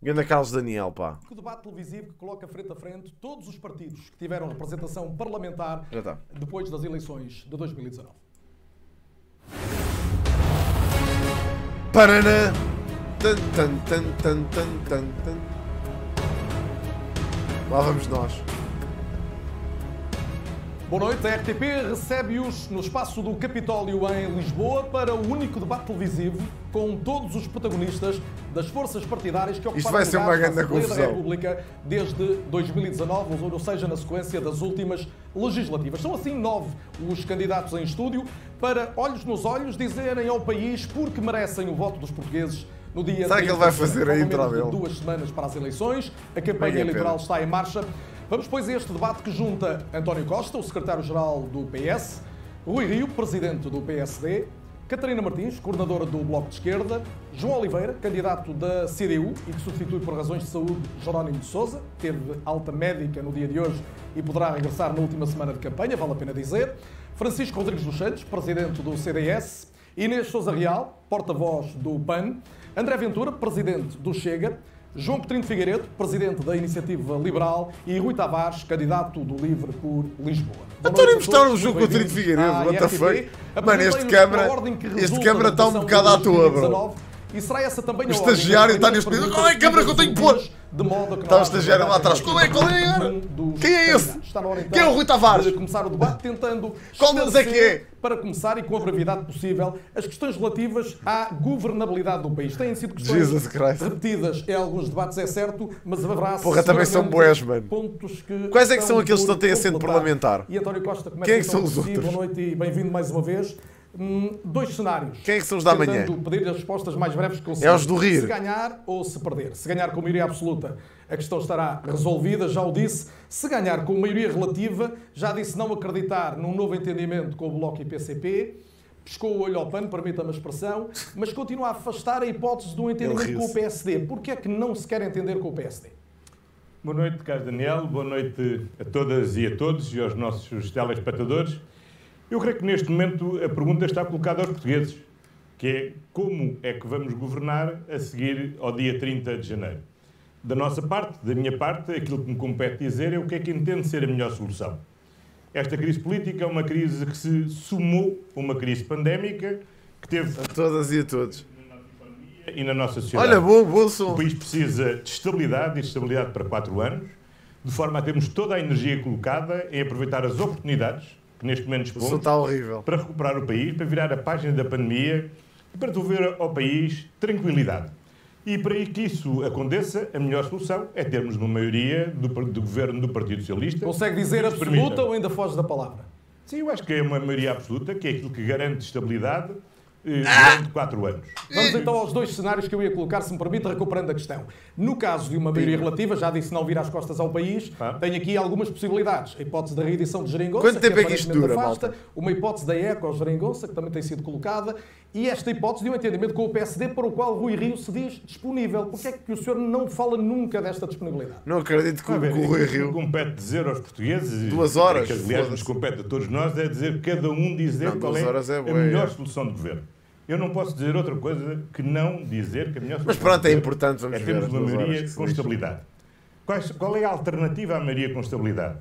Ganda Carlos Daniel, pá. O debate televisivo que coloca frente a frente todos os partidos que tiveram representação parlamentar depois das eleições de 2019. Paraná. Tan, tan, tan, tan, tan, tan, tan. Lá vamos nós. Boa noite. A RTP recebe-os no espaço do Capitólio em Lisboa para o único debate televisivo com todos os protagonistas das forças partidárias que ocuparam Isto vai ser uma grande confusão da República desde 2019, ou seja, na sequência das últimas legislativas. São assim 9 os candidatos em estúdio para, olhos nos olhos, dizerem ao país porque merecem o voto dos portugueses no dia... Sabe que ele vai fazer a intro dele? 2 semanas para as eleições. A campanha eleitoral está em marcha. Vamos, pois, a este debate que junta António Costa, o secretário-geral do PS, Rui Rio, presidente do PSD, Catarina Martins, coordenadora do Bloco de Esquerda, João Oliveira, candidato da CDU e que substitui por razões de saúde Jerónimo de Sousa, teve alta médica no dia de hoje e poderá regressar na última semana de campanha, vale a pena dizer, Francisco Rodrigues dos Santos, presidente do CDS, Inês Sousa Real, porta-voz do PAN, André Ventura, presidente do Chega, João Coutinho de Figueiredo, presidente da Iniciativa Liberal, e Rui Tavares, candidato do Livre por Lisboa. Estou a emprestar o João Coutinho de Figueiredo, what the fuck? Mano, este câmara está um bocado à toa, bro. E será essa também a o estagiário está neste momento. Qual é a câmara que eu tenho que pôr? Está o estagiário lá atrás. Qual é? Quem é esse? Está na hora, então, quem é o Rui Tavares? De começar o debate tentando qual deles é que é? Para começar e com a brevidade possível, as questões relativas à governabilidade do país. Têm sido questões repetidas em alguns debates, é certo, mas haverá também são boés, mano. Pontos que quais é que são aqueles que não têm assento parlamentar? E António Costa começa. Quem é que são os outros? Boa noite e bem-vindo mais uma vez. 2 cenários. Quem é que são os da manhã? Pedir as respostas mais breves que consigo. É os do rir. Se ganhar ou se perder. Se ganhar com maioria absoluta, a questão estará resolvida, já o disse. Se ganhar com maioria relativa, já disse não acreditar num novo entendimento com o Bloco e PCP. Pescou o olho ao pano, permita-me a expressão, mas continua a afastar a hipótese de um entendimento com o PSD. Porquê é que não se quer entender com o PSD? Boa noite, Carlos Daniel. Boa noite a todas e a todos e aos nossos telespectadores. Eu creio que neste momento a pergunta está colocada aos portugueses, que é como é que vamos governar a seguir ao dia 30 de janeiro. Da nossa parte, da minha parte, aquilo que me compete dizer é o que é que entendo ser a melhor solução. Esta crise política é uma crise que se somou a uma crise pandémica que teve... A todas e a todos. Na nossa economia e na nossa sociedade. Olha, bom som. O país precisa de estabilidade e estabilidade para 4 anos, de forma a termos toda a energia colocada em aproveitar as oportunidades que neste momento dispomos para recuperar o país, para virar a página da pandemia e para devolver ao país tranquilidade. E para que isso aconteça, a melhor solução é termos uma maioria do governo do Partido Socialista. Consegue dizer absoluta ou ainda foge da palavra? Sim, eu acho que é uma maioria absoluta, que é aquilo que garante estabilidade durante 4 anos. Vamos então aos 2 cenários que eu ia colocar, se me permite, recuperando a questão. No caso de uma maioria relativa, já disse não vir às costas ao país, tem aqui algumas possibilidades. A hipótese da reedição de Geringonça, quanto tempo é que isto dura, malta? Uma hipótese da Eco-Geringonça, que também tem sido colocada, e esta hipótese de um entendimento com o PSD, para o qual Rui Rio se diz disponível. Porquê é que o senhor não fala nunca desta disponibilidade? Não acredito que o Rui Rio... compete dizer aos portugueses, 2 horas, que aliás nos compete a todos nós, é dizer cada um dizer qual é a melhor solução de governo. Eu não posso dizer outra coisa que não dizer que a melhor solução... Mas pronto, é importante, vamos ver. Termos uma maioria com estabilidade. Qual é a alternativa à maioria com estabilidade?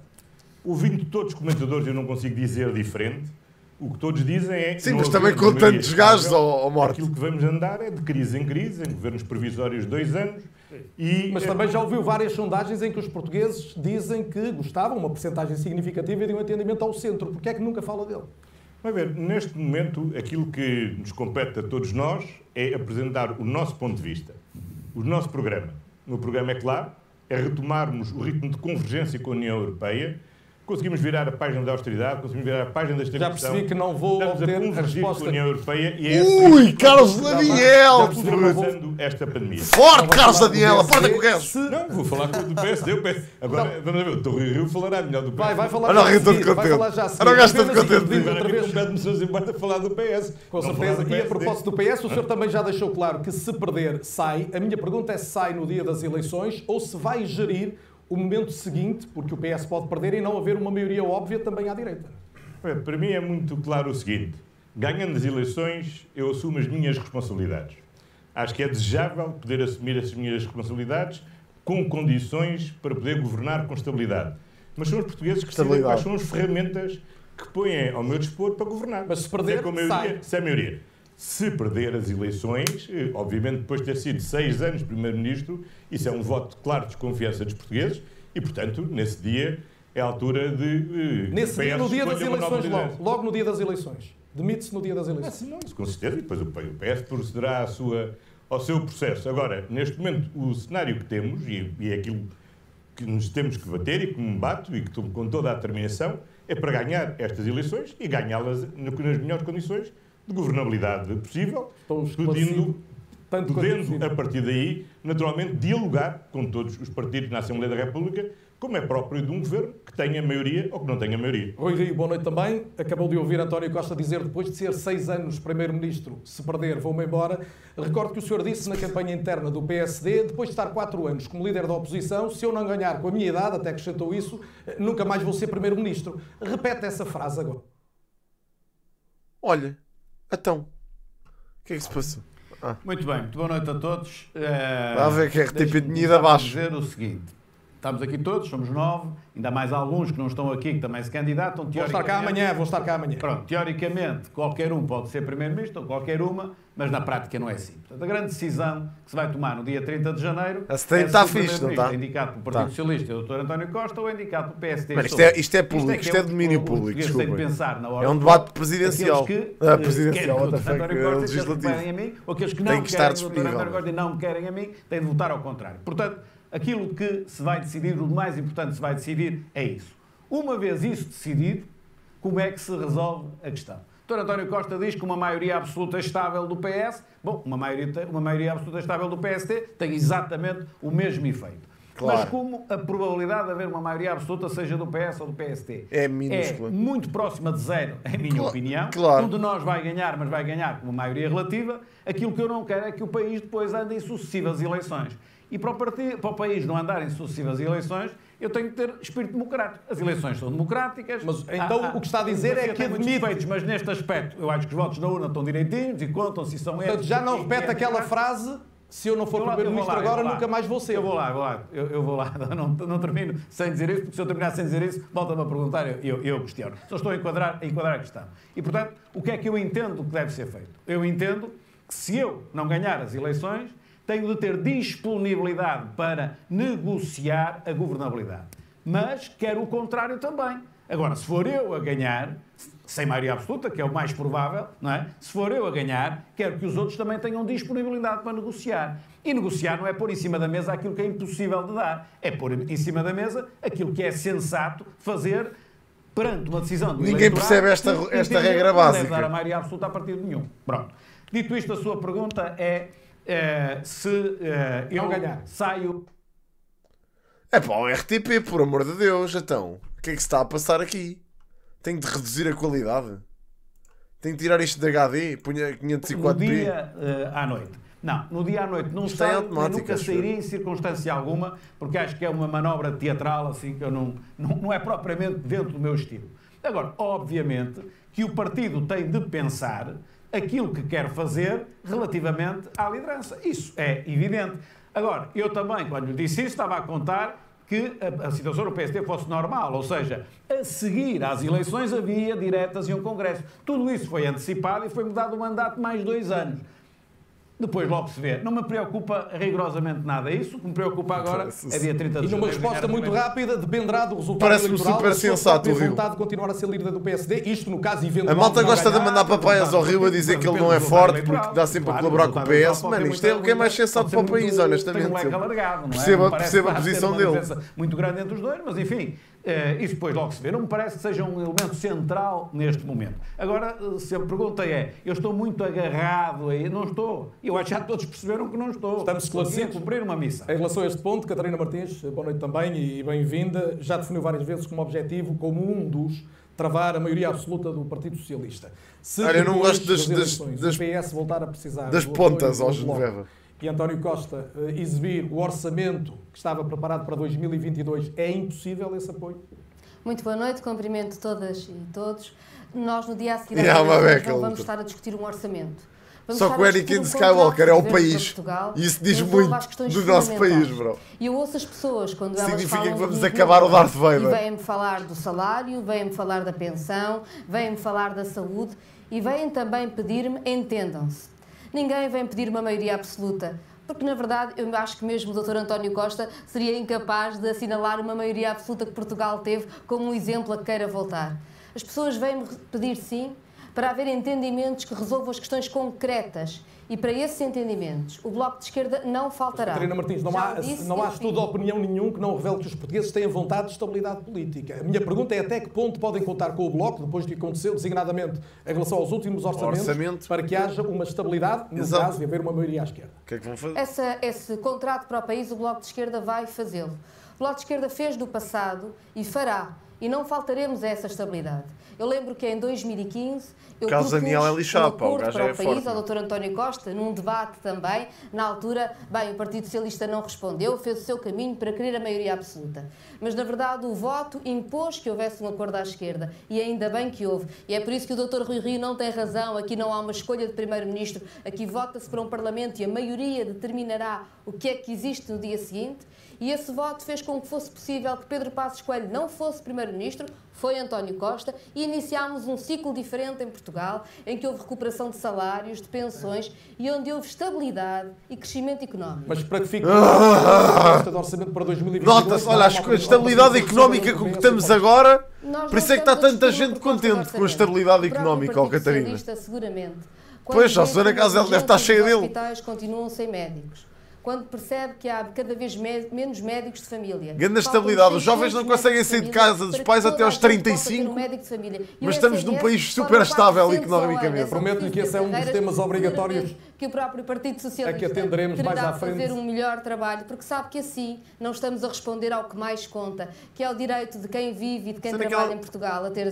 Ouvindo todos os comentadores, eu não consigo dizer diferente. O que todos dizem é... Sim, mas também com tantos gajos ao morte. Aquilo que vamos andar é de crise em crise, em governos provisórios de 2 anos. Mas também já ouviu várias sondagens em que os portugueses dizem que gostavam, uma percentagem significativa, de um entendimento ao centro. Porquê é que nunca fala dele? Vai ver, neste momento, aquilo que nos compete a todos nós é apresentar o nosso ponto de vista, o nosso programa. O meu programa é claro, é retomarmos o ritmo de convergência com a União Europeia, conseguimos virar a página da austeridade, conseguimos virar a página da estagnação. Já percebi que não vou obter a resposta. Com a União Europeia e é Carlos Daniel! Esta pandemia. Forte, Carlos Daniel! Aporta com o resto! Não, vou falar do PSD. Agora, vamos ver, o Rui Rio falará melhor do PSD. Vai falar já. Vai falar já. Olha o gajo todo contente. Outra vez compete-me se embora falar do PS. Com certeza. E a propósito do PS, o senhor também já deixou claro que se perder, sai. A minha pergunta é se sai no dia das eleições ou se vai gerir o momento seguinte, porque o PS pode perder e não haver uma maioria óbvia também à direita. Para mim é muito claro o seguinte: ganhando as eleições, eu assumo as minhas responsabilidades. Acho que é desejável poder assumir as minhas responsabilidades com condições para poder governar com estabilidade. Mas são os portugueses que sabem quais são as ferramentas que põem ao meu dispor para governar. Mas se perder, se é a maioria. Se perder as eleições, obviamente depois de ter sido 6 anos Primeiro-Ministro, isso é um voto claro de desconfiança dos portugueses e, portanto, nesse dia é a altura de... Nesse dia, no dia das eleições, logo no dia das eleições. Demite-se no dia das eleições. Não, com certeza, e depois o PS procederá ao seu processo. Agora, neste momento, o cenário que temos, e é aquilo que nos temos que bater e que me bato, e que com toda a determinação, é para ganhar estas eleições e ganhá-las nas melhores condições de governabilidade possível, podendo, a partir daí, naturalmente, dialogar com todos os partidos na Assembleia da República, como é próprio de um governo que tenha maioria ou que não tenha maioria. Rui Rio, boa noite também. Acabou de ouvir António Costa dizer, depois de ser 6 anos Primeiro-Ministro, se perder, vou-me embora. Recordo que o senhor disse na campanha interna do PSD, depois de estar 4 anos como líder da oposição, se eu não ganhar com a minha idade, até acrescentou isso, nunca mais vou ser Primeiro-Ministro. Repete essa frase agora. Olha, então, o que é que se passa? Muito bem, muito boa noite a todos. Vá ver que é RTP de ido abaixo. Dizer o seguinte. Estamos aqui todos, somos 9, ainda mais alguns que não estão aqui, que também se candidatam. Vou estar cá amanhã. Pronto, teoricamente, qualquer um pode ser Primeiro-Ministro, ou qualquer uma, mas na prática não é assim. Portanto, a grande decisão que se vai tomar no dia 30 de janeiro é se está fixe, não está? É indicado pelo Partido Socialista, o Dr. António Costa, ou é indicado pelo PSD. Mas isto é público, isto é domínio público, desculpa. É um debate presidencial. Presidencial, legislativo. Ou aqueles que não querem o Dr. António Costa e não me querem a mim, têm de votar ao contrário. Portanto, aquilo que se vai decidir, o mais importante que se vai decidir é isso. Uma vez isso decidido, como é que se resolve a questão? O Dr. António Costa diz que uma maioria absoluta estável do PS, uma maioria absoluta estável do PSD tem exatamente o mesmo efeito. Claro. Mas como a probabilidade de haver uma maioria absoluta, seja do PS ou do PSD, é minúscula, muito próxima de zero, em minha opinião. Claro. Um de nós vai ganhar, mas vai ganhar com uma maioria relativa. Aquilo que eu não quero é que o país depois ande em sucessivas eleições. E para o país não andar em sucessivas eleições, eu tenho que ter espírito democrático. As eleições são democráticas. Mas então o que está a dizer é que admite... Mas neste aspecto, eu acho que os votos na urna estão direitinhos e contam se são eles. Já não repete aquela frase, se eu não for Primeiro-Ministro agora, nunca mais vou ser. Eu vou lá. Eu vou lá. Não termino sem dizer isso, porque se eu terminar sem dizer isso, volta-me a perguntar, eu questiono. Só estou a enquadrar a questão. E, portanto, o que é que eu entendo que deve ser feito? Eu entendo que se eu não ganhar as eleições, tenho de ter disponibilidade para negociar a governabilidade. Mas quero o contrário também. Agora, se for eu a ganhar, sem maioria absoluta, que é o mais provável, não é? Se for eu a ganhar, quero que os outros também tenham disponibilidade para negociar. E negociar não é pôr em cima da mesa aquilo que é impossível de dar. É pôr em cima da mesa aquilo que é sensato fazer perante uma decisão do Ninguém percebe esta regra básica. Não deve dar a maioria absoluta a partir de nenhum. Pronto. Dito isto, a sua pergunta é... se eu ganhar, saio... É pá, o RTP, por amor de Deus, então. O que é que se está a passar aqui? Tenho de reduzir a qualidade? Tenho de tirar isto de HD? Punha 504p? No dia à noite. Não, no dia à noite não saio, eu nunca sairia em circunstância alguma, porque acho que é uma manobra teatral, assim, que eu não é propriamente dentro do meu estilo. Agora, obviamente, que o partido tem de pensar aquilo que quer fazer relativamente à liderança. Isso é evidente. Agora, eu também, quando lhe disse isso, estava a contar que a situação do PSD fosse normal, ou seja, a seguir às eleições havia diretas e um congresso. Tudo isso foi antecipado e foi mudado o mandato mais 2 anos. Depois logo se vê. Não me preocupa rigorosamente nada isso. O que me preocupa agora é dia 30 de janeiro. E numa resposta muito rápida, dependerá do resultado eleitoral. Parece-me super sensato o Rio. Vontade de continuar a ser líder do PSD. Isto, no caso, eventualmente. A malta gosta de mandar papaias ao Rio a dizer que ele não é forte porque dá sempre a colaborar com o PS. Mano, isto é o que é mais sensato para o país, honestamente. Perceba a posição dele. Muito grande entre os dois, mas enfim. Isso depois logo se vê. Não me parece que seja um elemento central neste momento. Agora, se a pergunta é, eu estou muito agarrado aí, não estou. Eu acho que já todos perceberam que não estou. Estamos esclarecidos. A cumprir uma missão. Em relação a este ponto, Catarina Martins, boa noite também e bem-vinda. Já definiu várias vezes como objetivo, como um dos, travar a maioria absoluta do Partido Socialista. Se eu não gosto das o PS voltar a precisar das pontas ao Genoveva. E António Costa exibir o orçamento que estava preparado para 2022, é impossível esse apoio? Muito boa noite, cumprimento todas e todos. Nós no dia a seguir vamos estar a discutir um orçamento. Só que o Anakin Skywalker é o país. E isso diz muito do nosso país, bro. E eu ouço as pessoas quando elas falam... Significa que vamos acabar o Darth Vader. E vêm-me falar do salário, vêm-me falar da pensão, vêm-me falar da saúde e vêm também pedir-me, entendam-se. Ninguém vem pedir uma maioria absoluta. Porque, na verdade, eu acho que mesmo o Dr. António Costa seria incapaz de assinalar uma maioria absoluta que Portugal teve como um exemplo a que queira voltar. As pessoas vêm-me pedir, sim, para haver entendimentos que resolvam as questões concretas. E para esses entendimentos, o Bloco de Esquerda não faltará. Catarina Martins, não há estudo de opinião nenhum que não revele que os portugueses têm vontade de estabilidade política. A minha pergunta é até que ponto podem contar com o Bloco, depois do que aconteceu, designadamente em relação aos últimos orçamentos, para que haja uma estabilidade, no caso de haver uma maioria à esquerda. O que é que vão fazer? Esse contrato para o país, o Bloco de Esquerda vai fazê-lo. O Bloco de Esquerda fez no passado e fará. E não faltaremos a essa estabilidade. Eu lembro que em 2015 eu propus Daniel é lixado, um acordo o gajo para é o país forte. ao Dr. António Costa, num debate também. Na altura, bem, o Partido Socialista não respondeu, fez o seu caminho para querer a maioria absoluta. Mas, na verdade, o voto impôs que houvesse um acordo à esquerda. E ainda bem que houve. E é por isso que o Dr. Rui Rio não tem razão. Aqui não há uma escolha de Primeiro-Ministro. Aqui vota-se para um Parlamento e a maioria determinará o que é que existe no dia seguinte. E esse voto fez com que fosse possível que Pedro Passos Coelho não fosse Primeiro-Ministro, foi António Costa, e iniciámos um ciclo diferente em Portugal, em que houve recuperação de salários, de pensões, e onde houve estabilidade e crescimento económico. Mas para que fique o orçamento para 2022... Nota-se, olha, a estabilidade económica com que estamos agora, por isso é que está tanta gente contente com a estabilidade económica, ó Catarina. Seguramente. Pois, a Susana Casel deve estar cheia dele. Os hospitais continuam sem médicos. Quando percebe que há cada vez menos médicos de família. Grande estabilidade. Os jovens não conseguem sair de casa dos pais até aos 35, mas estamos num país super estável economicamente. Prometo-lhe que esse é um dos temas obrigatórios que o próprio Partido Socialista a que atenderemos mais à frente. Fazer um melhor trabalho, porque sabe que assim não estamos a responder ao que mais conta, que é o direito de quem vive e de quem trabalha em Portugal a ter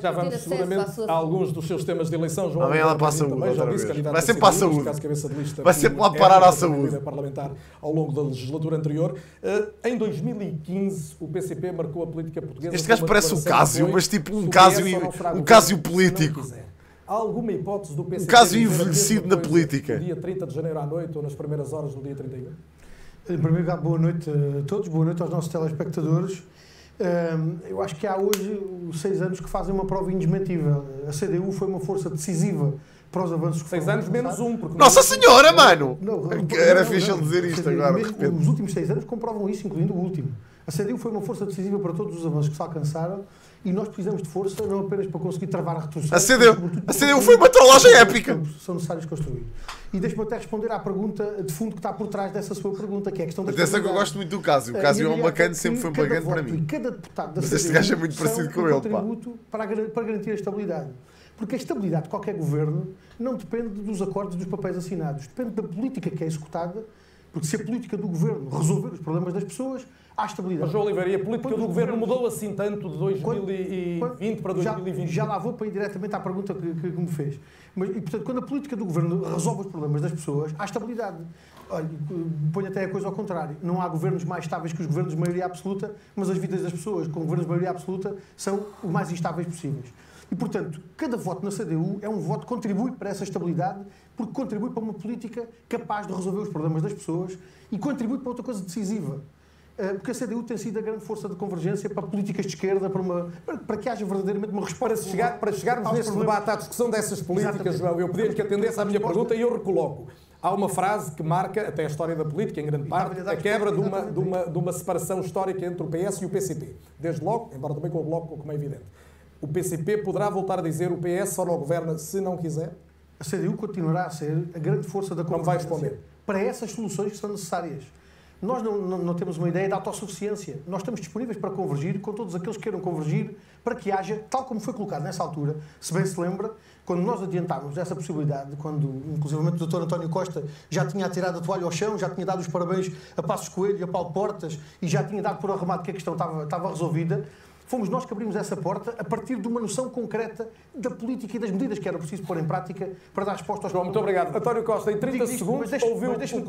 já vamos seguramente a alguns dos seus temas de eleição. João, ela para a saúde outra vez. Vai sempre para a saúde. Vai sempre lá parar à saúde. Ao longo da legislatura anterior. Em 2015, o PCP marcou a política portuguesa. Este gajo parece o Cásio, mas tipo um Cásio político. Há alguma hipótese do PCP... Um caso envelhecido na política. No dia 30 de janeiro à noite ou nas primeiras horas do dia 31? Em primeiro lugar, boa noite a todos, boa noite aos nossos telespectadores. Eu acho que há hoje 6 anos que fazem uma prova indesmentível. A CDU foi uma força decisiva para os avanços que 6 anos menos um. Porque Nossa Senhora, mano! Era fixe ele dizer isto agora. Os últimos 6 anos comprovam isso, incluindo o último. A CDU foi uma força decisiva para todos os avanços que se alcançaram e nós precisamos de força não apenas para conseguir travar a retrocessão. A CDU foi uma trollagem épica. São necessários construir. E deixe-me até responder à pergunta de fundo que está por trás dessa sua pergunta, que é a questão da atenção que eu gosto muito do Cásio. O Cásio é um bacana, sempre foi um bacana para mim. E cada deputado da Mas este gajo é muito parecido com ele, pá. Para garantir a estabilidade. Porque a estabilidade de qualquer governo não depende dos acordos e dos papéis assinados. Depende da política que é executada, porque se a política do governo resolver os problemas das pessoas, há estabilidade. Mas, João Oliveira, e a política do governo mudou assim tanto de 2020 para 2021? Já lá vou para ir diretamente à pergunta que me fez. E, portanto, quando a política do governo resolve os problemas das pessoas, há estabilidade. Olha, ponho até a coisa ao contrário. Não há governos mais estáveis que os governos de maioria absoluta, mas as vidas das pessoas com governos de maioria absoluta são os mais instáveis possíveis. E, portanto, cada voto na CDU é um voto que contribui para essa estabilidade, porque contribui para uma política capaz de resolver os problemas das pessoas e contribui para outra coisa decisiva. Porque a CDU tem sido a grande força de convergência para políticas de esquerda, para que haja verdadeiramente uma resposta. Para chegarmos neste debate à discussão dessas políticas, João, eu pedi-lhe que atendesse à minha pergunta e eu recoloco. Há uma frase que marca até a história da política, em grande parte, a quebra de uma separação histórica entre o PS e o PCP. Desde logo, embora também com o Bloco, como é evidente. O PCP poderá voltar a dizer o PS só não governa se não quiser? A CDU continuará a ser a grande força da convergência. Não vai responder. Para essas soluções que são necessárias. Nós não temos uma ideia de autossuficiência. Nós estamos disponíveis para convergir com todos aqueles que queiram convergir para que haja, tal como foi colocado nessa altura, se bem se lembra, quando nós adiantámos essa possibilidade, quando inclusivamente o Dr. António Costa já tinha atirado a toalha ao chão, já tinha dado os parabéns a Passos Coelho e a Paulo Portas e já tinha dado por arrumado que a questão estava resolvida, fomos nós que abrimos essa porta a partir de uma noção concreta da política e das medidas que era preciso pôr em prática para dar resposta aos problemas. Muito obrigado. António Costa, em 30 segundos, deixe-me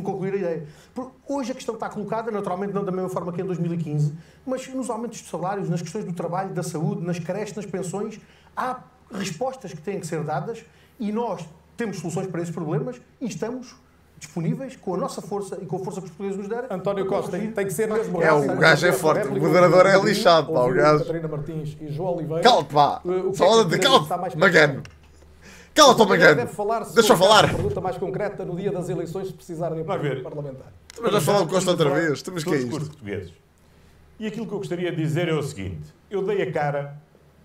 concluir a ideia. Porque hoje a questão está colocada, naturalmente não da mesma forma que em 2015, mas nos aumentos de salários, nas questões do trabalho, da saúde, nas creches, nas pensões, há respostas que têm que ser dadas e nós, temos soluções para esses problemas e estamos disponíveis com a nossa força e com a força que os portugueses nos derem. António Costa tem que ser mesmo o gajo é forte, o moderador é lixado, pá, o gajo. Catarina Martins e João Oliveira. Cala-te, pá. Cala-te, Magano. Cala-te, Magano. Deixa eu falar. Pergunta mais concreta no dia das eleições, se precisarem de apoio parlamentar. Mas já falamos Costa outra vez. Temos que é isto. Portugueses. E aquilo que eu gostaria de dizer é o seguinte. Eu dei a cara,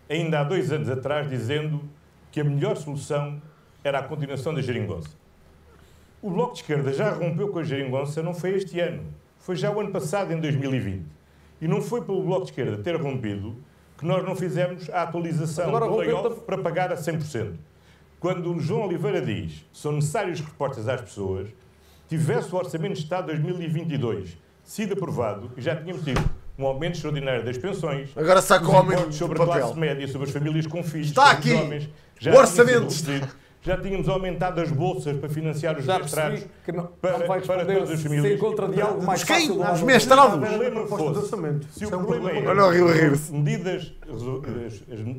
ainda há 2 anos atrás, dizendo que a melhor solução era a continuação da geringonça. O Bloco de Esquerda já rompeu com a geringonça, não foi este ano. Foi já o ano passado, em 2020. E não foi pelo Bloco de Esquerda ter rompido que nós não fizemos a atualização do layoff para pagar a 100%. Quando o João Oliveira diz que são necessárias respostas às pessoas, tivesse o Orçamento de Estado 2022 sido aprovado, e já tínhamos tido um aumento extraordinário das pensões, agora saca o homem sobre a classe média, sobre as famílias com filhos, está sobre aqui os homens, o orçamento. Já tínhamos aumentado as bolsas para financiar os mestrados para todas as famílias. Se encontra diálogo mais fácil. Os mestrados. Se o problema é medidas,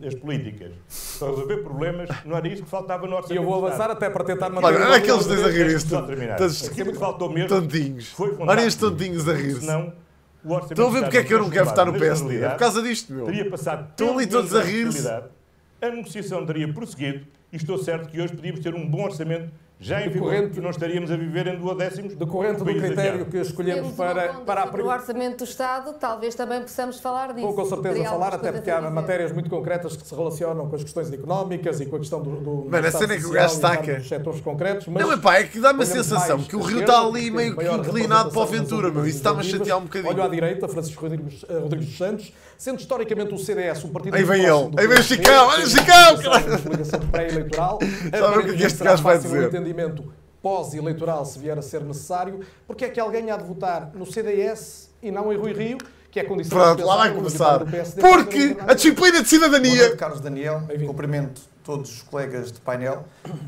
as políticas, para resolver problemas, não era isso que faltava no orçamento. E eu vou avançar até para tentar manter... Olha aqueles dois a rir isto. Aquilo que faltou mesmo... Tontinhos. Olha estes tontinhos a rir-se. Estão a ver porque é que eu não quero votar no PSD? É por causa disto, meu. Teria passado... Estão ali todos a rir-se. A negociação teria prosseguido. E estou certo que hoje podíamos ter um bom orçamento já em vigor, que não estaríamos a viver em duodécimos. Decorrente do critério que escolhemos para o Orçamento do Estado, talvez também possamos falar disso. Vou com certeza falar, até porque há matérias muito concretas que se relacionam com as questões económicas e com a questão do Mano, a cena é que o gajo estaca. Dos setores concretos. Mas não, pá, é que dá-me a sensação que o Rio está ali meio que inclinado para o Ventura, meu. Isso está-me a chatear um bocadinho. Olho à direita, Francisco Rodrigues dos Santos, sendo historicamente o CDS um partido... Aí vem ele, aí vem o Chicão, olha o Chicão! Pré-eleitoral. Sabe o que este gajo vai dizer? Pós-eleitoral, se vier a ser necessário, porque é que alguém há de votar no CDS e não em Rui Rio, que é condição... Pronto, lá vai começar. Porque a disciplina de cidadania... Carlos Daniel, cumprimento todos os colegas de painel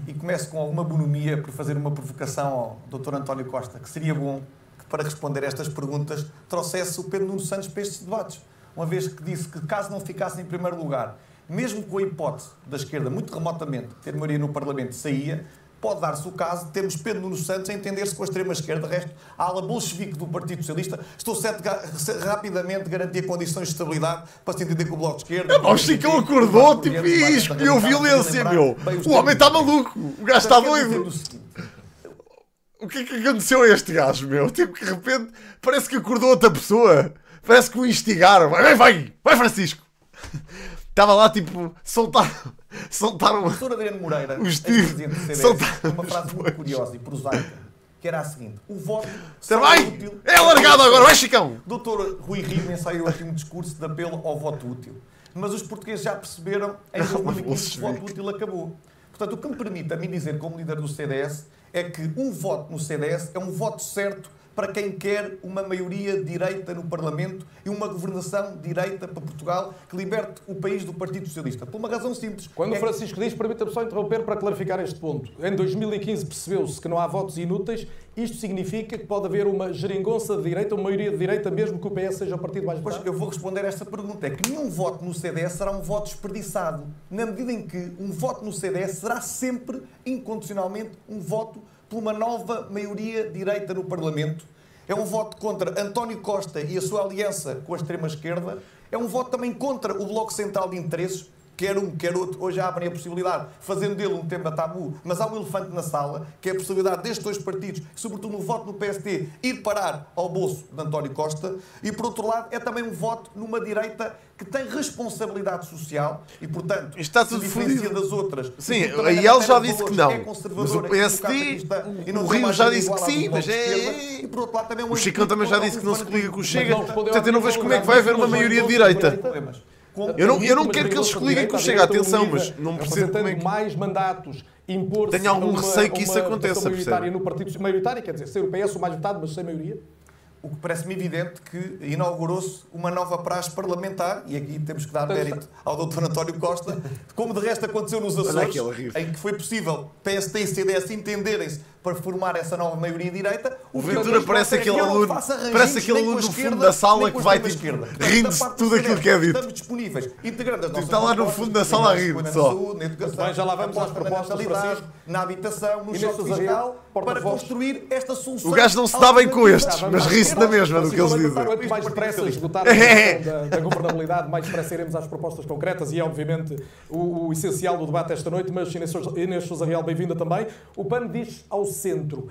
e começo com alguma bonomia por fazer uma provocação ao Dr. António Costa, que seria bom que, para responder a estas perguntas, trouxesse o Pedro Nuno Santos para estes debates, uma vez que disse que, caso não ficasse em primeiro lugar, mesmo com a hipótese da esquerda, muito remotamente, ter maioria no Parlamento, saía, pode dar-se o caso de termos Pedro Nuno Santos a entender-se com a extrema-esquerda. De resto, a ala bolchevique do Partido Socialista, estou certo de rapidamente garantir condições de estabilidade para se entender com o Bloco de Esquerda. O Chicão acordou, tipo, e escolheu violência, meu. O homem está maluco. O gajo está doido. O que é que aconteceu a este gajo, meu? Tipo, que de repente parece que acordou outra pessoa. Parece que o instigaram. Vai, Francisco. Estava lá, tipo, soltaram o professor Adriano Moreira, ex-presidente do CDS, uma frase muito curiosa e prosaica, que era a seguinte: o voto só vai! É útil... É alargado agora, vai, Chicão! Doutor Rui Rio ensaiou aqui um discurso de apelo ao voto útil. Mas os portugueses já perceberam em 2015 que o voto útil acabou. Portanto, o que me permite a mim dizer, como líder do CDS, é que um voto no CDS é um voto certo para quem quer uma maioria de direita no Parlamento e uma governação de direita para Portugal que liberte o país do Partido Socialista. Por uma razão simples. Quando o Francisco diz, permita-me só interromper para clarificar este ponto. Em 2015 percebeu-se que não há votos inúteis. Isto significa que pode haver uma geringonça de direita, uma maioria de direita, mesmo que o PS seja o partido mais votado? Pois, eu vou responder a esta pergunta. É que nenhum voto no CDS será um voto desperdiçado. Na medida em que um voto no CDS será sempre, incondicionalmente, um voto por uma nova maioria direita no Parlamento. É um voto contra António Costa e a sua aliança com a extrema-esquerda. É um voto também contra o Bloco Central de Interesses, quer um, quer outro. Hoje abrem a possibilidade, fazendo dele um tema tabu, mas há um elefante na sala, que é a possibilidade destes dois partidos, sobretudo no voto no PSD, ir parar ao bolso de António Costa. E, por outro lado, é também um voto numa direita que tem responsabilidade social e, portanto, está tudo se diferencia das outras. Sim, e ele já disse que não. Mas o PSD, o Rio já disse que sim, mas é... E, por outro lado, também o Chicão também já disse que não se coliga com o Chega. Portanto, eu não vejo como é que vai haver uma maioria de direita. Eu não quero que eles se coliguem com o Chega, atenção, mas não percebo como é que... mais mandatos, impor-se... Tenho algum receio que isso aconteça, percebe? No partido maioritário, quer dizer, ser o PS o mais votado, mas sem maioria. O que parece-me evidente que inaugurou-se uma nova praxe parlamentar, e aqui temos que dar mérito ao Dr. António Costa, como de resto aconteceu nos Açores, em que foi possível PST e CDS entenderem-se para formar essa nova maioria direita. O Ventura parece aquele aluno do fundo da sala que vai tipo, rindo-se de tudo aquilo que é dito. Estamos disponíveis, integrando as nossas está lá no fundo da sala a rir só. Na educação, bem, já lá vamos às propostas, Francisco. na habitação, no choque fiscal, para construir esta solução. O gajo não se dá bem com estes, mas ri-se na mesma do que eles dizem. Quanto mais depressa esgotar a questão da governabilidade, mais depressa iremos às propostas concretas e é, obviamente, o essencial do debate esta noite. Mas, Inês Sousa Real, bem-vinda também. O PAN diz ao centro,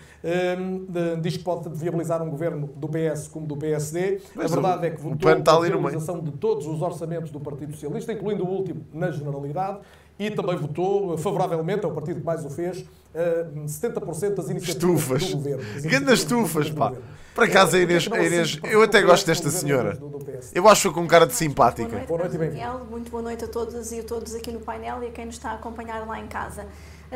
diz que pode viabilizar um governo do PS como do PSD. A verdade é que votou a viabilização de todos os orçamentos do Partido Socialista, incluindo o último na generalidade, e também votou favoravelmente, é o partido que mais o fez, 70% das iniciativas do governo. Grandes estufas, pá. Por acaso, a Inês, eu até gosto desta senhora. Eu acho que com cara de simpática. Boa noite, Daniel. Muito boa noite a todas e a todos aqui no painel e a quem nos está a acompanhar lá em casa.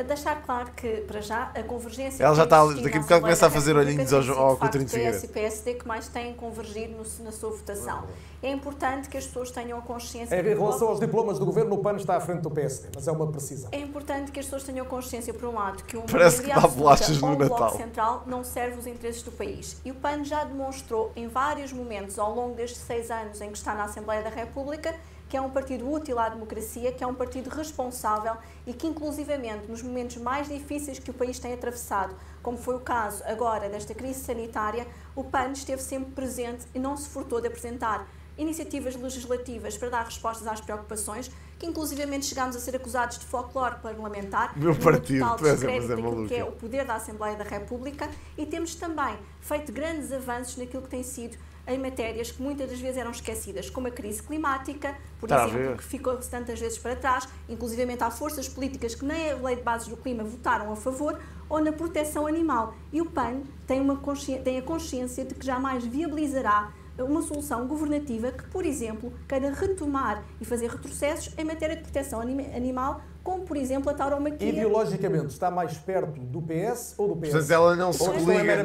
Deixar claro que, para já, a convergência... Ela já está, daqui a bocado começa a fazer olhinhos ao Coutinho de Figueiredo. PS e PSD que mais têm convergido na sua votação. É importante que as pessoas tenham a consciência... Em relação aos diplomas do governo, o PAN está à frente do PSD, mas é uma precisão. É importante que as pessoas tenham consciência, por um lado, que uma parece que dá bolachas no Bloco Natal. Central não serve os interesses do país. E o PAN já demonstrou em vários momentos, ao longo destes 6 anos em que está na Assembleia da República, que é um partido útil à democracia, que é um partido responsável e que, inclusivamente, nos momentos mais difíceis que o país tem atravessado, como foi o caso agora desta crise sanitária, o PAN esteve sempre presente e não se furtou de apresentar iniciativas legislativas para dar respostas às preocupações, que inclusivamente chegámos a ser acusados de folclore parlamentar, meu partido, total descrédito daquilo que é o poder da Assembleia da República, e temos também feito grandes avanços naquilo que tem sido em matérias que muitas das vezes eram esquecidas, como a crise climática, por exemplo, que ficou tantas vezes para trás, inclusivamente há forças políticas que nem a Lei de Bases do Clima votaram a favor, ou na proteção animal. E o PAN tem a consciência de que jamais viabilizará uma solução governativa que, por exemplo, queira retomar e fazer retrocessos em matéria de proteção animal, como, por exemplo, a tauromaquia. Ideologicamente, está mais perto do PS ou do PS? Portanto, ela não se coliga,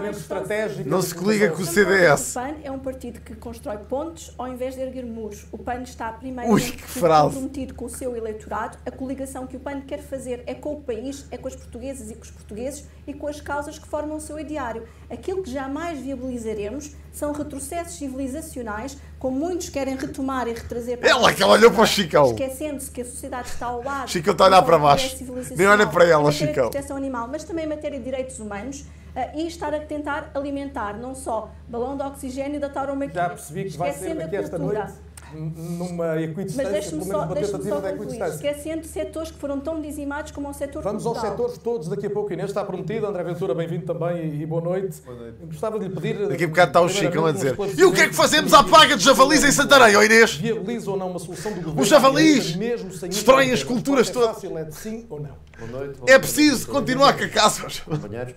não se coliga com o CDS. O PAN é um partido que constrói pontes ao invés de erguer muros. O PAN está primeiro comprometido com o seu eleitorado. A coligação que o PAN quer fazer é com o país, é com as portuguesas e com os portugueses e com as causas que formam o seu ideário. Aquilo que jamais viabilizaremos são retrocessos civilizacionais, como muitos querem retomar e retrazer... Ela que ela olhou para o Chicão. Esquecendo-se que a sociedade está ao lado... Chicão está a olhar para baixo. Nem olha para ela, Chicão. Proteção animal, mas também em matéria de direitos humanos e estar a tentar alimentar não só balão de oxigênio da tauromaquia. Já percebi que vai ser daqui esta noite numa equidistância, pelo menos uma tentativa de equidistância. Esquecendo setores que foram tão dizimados como o setor Vamos cultural. aos setores todos daqui a pouco. Inês está prometido. André Ventura, bem-vindo também e boa noite. Boa noite. Gostava de lhe pedir... Daqui a bocado está o Chicão a dizer: e o que é que fazemos à praga de javalis em Santarém, ó Inês? Viabiliza ou não uma solução do governo? Os javalis mesmo sem destroem as culturas todas. Fácil, é de sim ou não? Boa noite. É preciso continuar com a caça. Companheiros.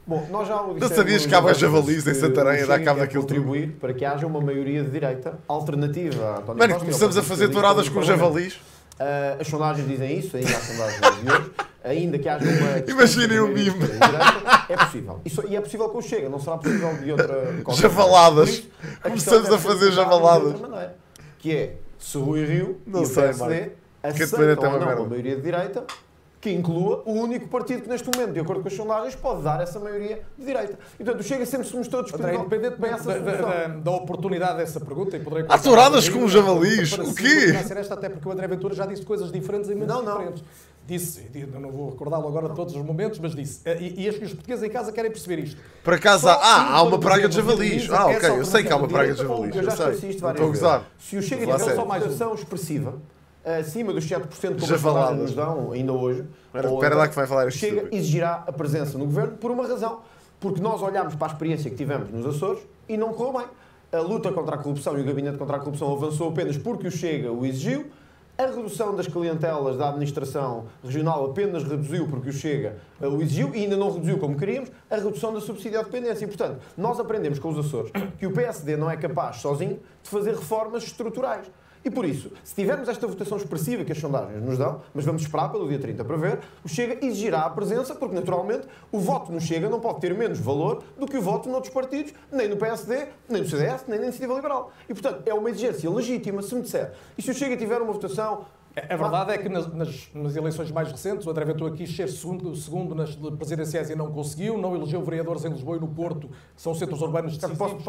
Bom, nós já o não sabias que há javalis em Santarém a dar cabo daquilo contribuir para que haja uma maioria de direita alternativa a António Mano, Costa, começamos a fazer touradas com javalis. As sondagens dizem isso, ainda há sondagens de hoje. Ainda que haja uma... Imaginem o mime. É possível. E é possível que o Chega, não será possível de outra... Javaladas. Começamos a fazer javaladas. De outra maneira, que é, se Rui Rio não e o PSD aceitam ou não uma maioria de direita, que inclua o único partido que neste momento, de acordo com as sondagens, pode dar essa maioria de direita. E portanto, o Chega sempre se mostrou disponível. Independentemente da oportunidade dessa pergunta, e poderei... Há touradas com javalis, o quê? Até porque o André Ventura já disse coisas diferentes em momentos diferentes. Disse, não vou recordá-lo agora de todos os momentos, mas disse, e os portugueses em casa querem perceber isto. Por acaso, há uma praga de javalis. Ok, eu sei que há uma praga de javalis. Eu já esqueci isto várias vezes. Se o Chega tiver só mais votação expressiva, acima dos 7% como as sondagens nos dão, ainda hoje, espera lá que vai falar isto. Chega exigirá a presença no governo por uma razão. Porque nós olhámos para a experiência que tivemos nos Açores e não correu bem. A luta contra a corrupção e o gabinete contra a corrupção avançou apenas porque o Chega o exigiu. A redução das clientelas da administração regional apenas reduziu porque o Chega o exigiu e ainda não reduziu como queríamos a redução da subsídio à dependência. E, portanto, nós aprendemos com os Açores que o PSD não é capaz, sozinho, de fazer reformas estruturais. E por isso, se tivermos esta votação expressiva que as sondagens nos dão, mas vamos esperar pelo dia 30 para ver, o Chega exigirá a presença, porque naturalmente o voto no Chega não pode ter menos valor do que o voto noutros partidos, nem no PSD, nem no CDS, nem na Iniciativa Liberal. E portanto, é uma exigência legítima, se me disser. E se o Chega tiver uma votação A verdade é que nas eleições mais recentes, o André Ventura quis ser segundo nas presidenciais e não conseguiu, não elegeu vereadores em Lisboa e no Porto, que são centros urbanos decisivos.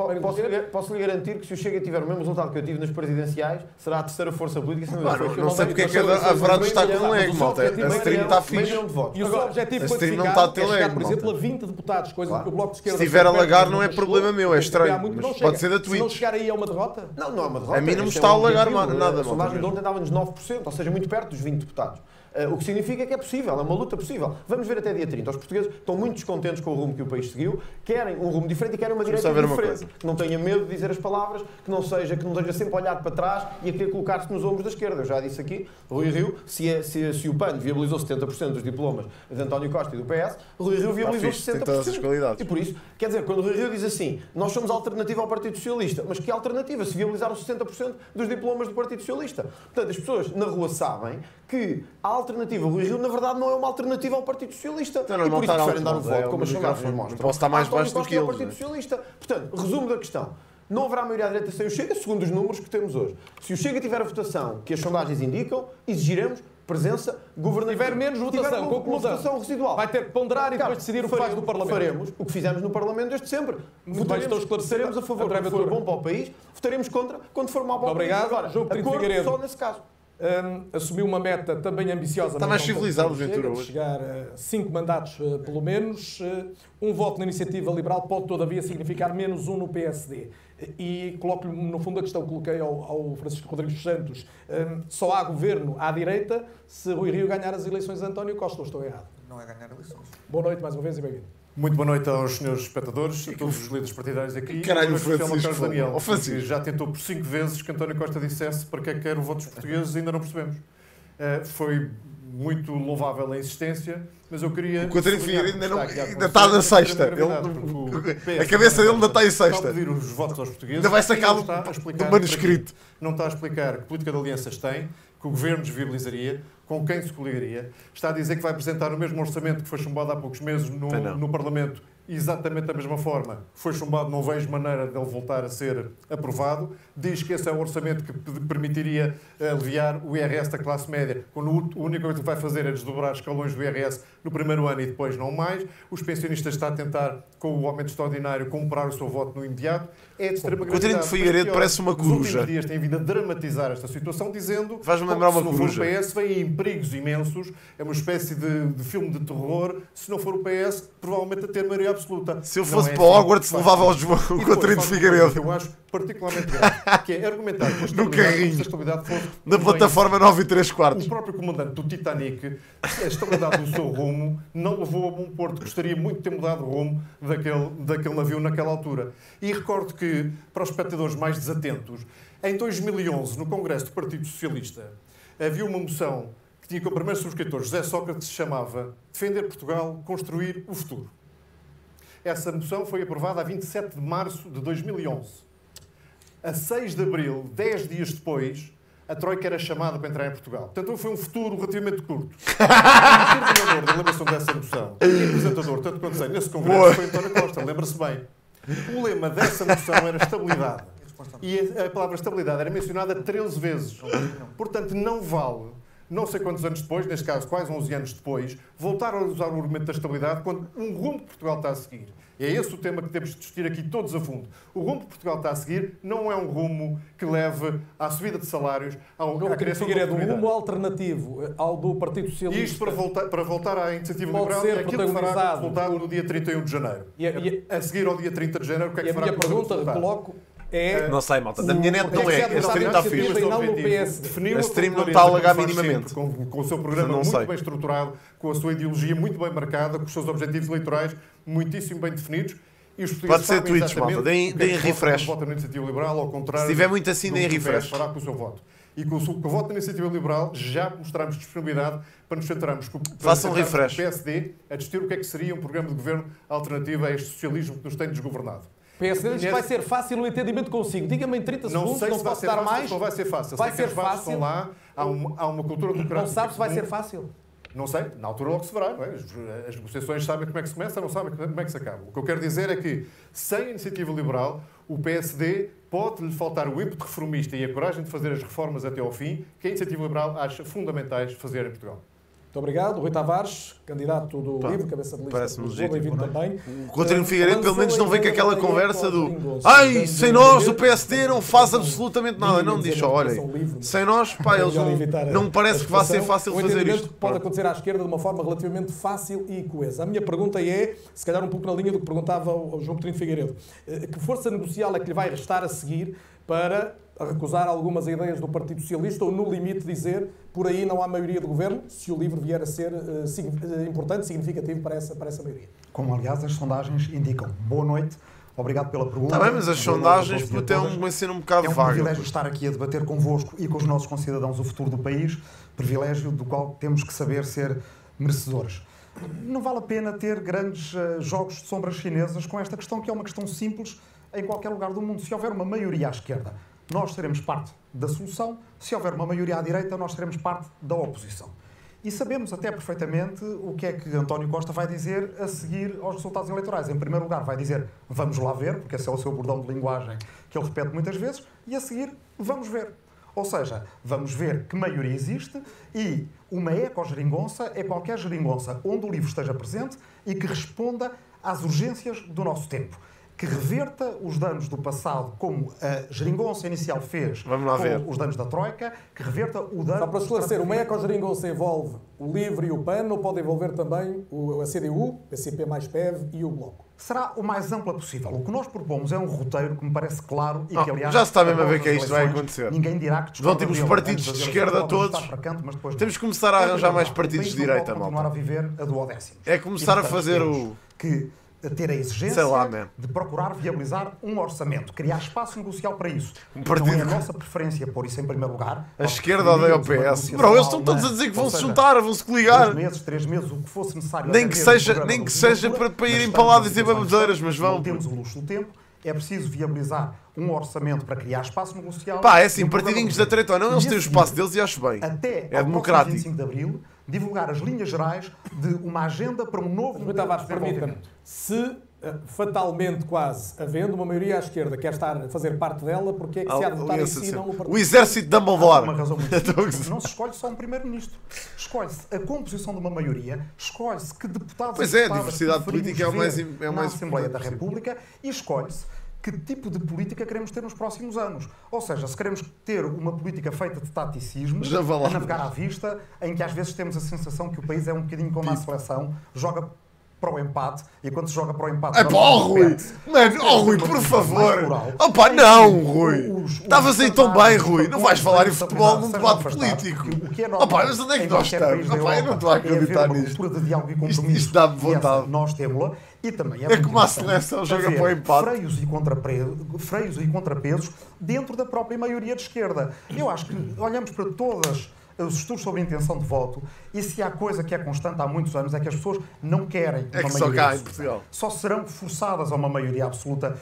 Posso lhe garantir que se o Chega tiver o mesmo resultado que eu tive nas presidenciais, será a terceira força política. Não sei porque é que haverá de estar com leg, malta. A stream está fixe. E o seu objetivo quantificado é chegar, por exemplo, a 20 deputados, coisa que o Bloco de Esquerda... Se estiver a lagar não é problema meu, é estranho. Pode ser da Twitch. Se não chegar aí é uma derrota? Não é uma derrota. A mim não me está a lagar nada. A sondagem de ontem dava-nos 9%, ou seja, muito perto dos 20 deputados. O que significa que é possível, é uma luta possível. Vamos ver até dia 30. Os portugueses estão muito descontentes com o rumo que o país seguiu, querem um rumo diferente e querem uma direita diferente. Que não tenha medo de dizer as palavras, que não seja sempre olhado para trás e a querer colocar-se nos ombros da esquerda. Eu já disse aqui, Rui Rio, se o PAN viabilizou 70% dos diplomas de António Costa e do PS, Rui Rio viabilizou 60%. E por isso, quer dizer, quando o Rui Rio diz assim, nós somos alternativa ao Partido Socialista, mas que alternativa? Se viabilizaram 60% dos diplomas do Partido Socialista. Portanto, as pessoas na rua sabem que a alternativa Rui Rio, na verdade, não é uma alternativa ao Partido Socialista. Então, e por isso preferem dar o voto, como as sondagens mostram. Posso estar mais baixo do que eles. Partido Socialista. Portanto, resumo da questão. Não haverá maioria à direita sem o Chega, segundo os números que temos hoje. Se o Chega tiver a votação que as sondagens indicam, exigiremos presença governativa. Tiver menos votação, votação residual. Vai ter que ponderar e depois decidir o que faz no Parlamento. Faremos o que fizemos no Parlamento desde sempre. Votaremos a favor quando for bom para o país, votaremos contra quando for mau para o país. Obrigado. Jogo de Figueiredo. Só nesse caso. Assumiu uma meta também ambiciosa. Está mais civilizado o Ventura hoje. Chegar a 5 mandatos, pelo menos. Um voto na Iniciativa Liberal pode, todavia, significar menos um no PSD. E coloco-lhe, no fundo, a questão que coloquei ao Francisco Rodrigues Santos. Só há governo à direita se Rui Rio ganhar as eleições a António Costa. Ou estou errado? Não é ganhar eleições. Boa noite, mais uma vez, e bem-vindo. Muito boa noite aos senhores espectadores, a todos os líderes partidários aqui. Caralho, Francisco Daniel, Francisco já tentou por 5 vezes que António Costa dissesse para que é que quer o voto dos portugueses e ainda não percebemos. Foi muito louvável a insistência, mas eu queria... O Coutinho Figueiredo ainda está na sexta. A cabeça dele ainda está em sexta. Está a pedir os votos aos portugueses. Ainda vai sacá-lo do manuscrito. Não está a explicar que política de alianças tem, que o governo desviabilizaria, com quem se coligaria. Está a dizer que vai apresentar o mesmo orçamento que foi chumbado há poucos meses no Parlamento, exatamente da mesma forma. Foi chumbado, não vejo maneira de ele voltar a ser aprovado. Diz que esse é um orçamento que permitiria aliviar o IRS da classe média, quando a única coisa que vai fazer é desdobrar escalões do IRS no primeiro ano e depois não mais. Os pensionistas estão a tentar, com o aumento extraordinário, comprar o seu voto no imediato. É de extrema gravidade. Coutinho de Figueiredo parece uma coruja. Nos últimos dias tem vindo a dramatizar esta situação, dizendo que se não for o PS, vem em perigos imensos. É uma espécie de filme de terror. Se não for o PS, provavelmente a ter maioria absoluta. Se eu fosse para o Hogwarts, levava o Coutinho de Figueiredo. Eu acho particularmente grave, que é argumentar que a estabilidade fosse na plataforma 9 3/4. O próprio comandante do Titanic, a estabilidade do seu rumo, não levou a bom porto. Gostaria muito de ter mudado o rumo daquele navio naquela altura. E recordo que, para os espectadores mais desatentos, em 2011, no Congresso do Partido Socialista, havia uma moção que tinha como primeiro subscritor José Sócrates, que se chamava Defender Portugal, Construir o Futuro. Essa moção foi aprovada a 27 de março de 2011. A 6 de abril, 10 dias depois, a Troika era chamada para entrar em Portugal. Portanto, foi um futuro relativamente curto. O coordenador da elaboração dessa moção e apresentador, tanto quanto sei, nesse congresso foi António Costa, lembra-se bem. O lema dessa moção era estabilidade. E a palavra estabilidade era mencionada 13 vezes. Portanto, não vale, não sei quantos anos depois, neste caso quase 11 anos depois, voltar a usar o argumento da estabilidade quando um rumo que Portugal está a seguir. E é esse o tema que temos de discutir aqui todos a fundo. O rumo que Portugal está a seguir não é um rumo que leve à subida de salários, à criação de oportunidades. Um rumo alternativo ao do Partido Socialista. E isto para voltar à iniciativa liberal é aquilo que fará resultado no dia 31 de janeiro. A seguir ao dia 30 de janeiro, o que é que fará? E a minha pergunta que coloco é... Não sei, malta. Da minha net não é. A stream está fixe. A stream não está a alagar minimamente. Com o seu programa muito bem estruturado, com a sua ideologia muito bem marcada, com os seus objetivos eleitorais muitíssimo bem definidos. E os pode ser tweets, malta. Deem refresh. Voto na Iniciativa Liberal, ao contrário... Se tiver muito assim, deem refresh. Fará com o seu voto. E com o voto da Iniciativa Liberal já mostramos disponibilidade para nos centrarmos com façam refresh. O PSD a discutir o que é que seria um programa de governo alternativo a este socialismo que nos tem desgovernado. PSD diz que vai ser fácil o entendimento consigo. Diga-me em 30 segundos, não sei se vai ser fácil, mais. Não vai ser fácil. Vai ser fácil. Estão lá, há uma cultura democrática. Não sabe se vai ser fácil? Não sei, na altura logo se verá. Não é? As negociações sabem como é que se começa, não sabem como é que se acaba. O que eu quero dizer é que, sem a Iniciativa Liberal, o PSD pode-lhe faltar o ímpeto reformista e a coragem de fazer as reformas até ao fim, que a Iniciativa Liberal acha fundamentais fazer em Portugal. Muito obrigado. Rui Tavares, candidato do LIVRE, cabeça de lista do Lisboa, bem-vindo também. O Coutinho Figueiredo pelo menos não vem com aquela conversa do ai, sem nós o PSD não faz absolutamente nada. Não diz só, olha, sem nós, pá, eles não me parece que vai ser fácil fazer isto. Pode acontecer à esquerda de uma forma relativamente fácil e coesa. A minha pergunta é, se calhar um pouco na linha do que perguntava o João Coutinho Figueiredo, que força negocial é que lhe vai restar a seguir para recusar algumas ideias do Partido Socialista ou, no limite, dizer por aí não há maioria de governo, se o LIVRE vier a ser importante, significativo para essa maioria? Como, aliás, as sondagens indicam. Boa noite. Obrigado pela pergunta. Está bem, mas as sondagens têm uma cena um bocado vaga. É um privilégio estar aqui a debater convosco e com os nossos concidadãos o futuro do país, privilégio do qual temos que saber ser merecedores. Não vale a pena ter grandes jogos de sombras chinesas com esta questão, que é uma questão simples em qualquer lugar do mundo. Se houver uma maioria à esquerda, nós seremos parte da solução. Se houver uma maioria à direita, nós seremos parte da oposição. E sabemos até perfeitamente o que é que António Costa vai dizer a seguir aos resultados eleitorais. Em primeiro lugar, vai dizer vamos lá ver, porque esse é o seu bordão de linguagem que ele repete muitas vezes, e a seguir vamos ver. Ou seja, vamos ver que maioria existe e uma ecogeringonça é qualquer geringonça onde o LIVRE esteja presente e que responda às urgências do nosso tempo. Que reverta os danos do passado, como a geringonça inicial fez com os danos da Troika, que reverta o dano... Só para esclarecer, uma ecogeringonça envolve o LIVRE e o PAN, ou pode envolver também a CDU, PCP mais PEV e o Bloco? Será o mais ampla possível. O que nós propomos é um roteiro que me parece claro e que, aliás... Já se está mesmo a ver que é isto que vai acontecer. Ninguém dirá que... Vão ter os partidos de esquerda todos. Temos que começar a arranjar mais partidos de direita, malta. Continuar a viver a duodécimos. É começar a fazer o... ter a exigência de procurar viabilizar um orçamento, criar espaço negocial para isso. Não é a nossa preferência pôr isso em primeiro lugar. A esquerda odeia o PS. Bro, eles estão todos a dizer que vão se juntar, vão se coligar. 3 meses, o que fosse necessário. Nem que seja para irem para lá dizer babadeiras, mas vão. Não temos o luxo do tempo. É preciso viabilizar um orçamento para criar espaço negocial. Pá, é assim, partidinhos da treta ou não, eles têm o espaço deles e acho bem. Até é democrático. 25 de Abril, divulgar as linhas gerais de uma agenda para um novo modelo de desenvolvimento. Se fatalmente quase havendo uma maioria à esquerda que quer estar a fazer parte dela, porque é que se há de votar em si não o partido? O exército de Dumbledore. Uma razão muito não se escolhe só um primeiro-ministro. Escolhe-se a composição de uma maioria, escolhe-se que deputados... Pois é, a diversidade política é o mais na Assembleia da República e escolhe-se que tipo de política queremos ter nos próximos anos. Ou seja, se queremos ter uma política feita de taticismo, a navegar à vista, em que às vezes temos a sensação que o país é um bocadinho como a seleção, joga para o empate, e quando se joga para o empate... É pá, Rui! Mano, Rui, por favor! Opa, não, Rui! Estavas aí tão bem, Rui! Não vais falar em futebol num debate político! Opa, mas onde é que nós estamos? Opa, eu não estou a acreditar nisto! Isto dá-me vontade. Nós temos-la. E também é como a seleção joga para o empate. Freios e contrapesos dentro da própria maioria de esquerda. Eu acho que olhamos para todas os estudos sobre a intenção de voto e se há coisa que é constante há muitos anos é que as pessoas não querem uma maioria absoluta. Só serão forçadas a uma maioria absoluta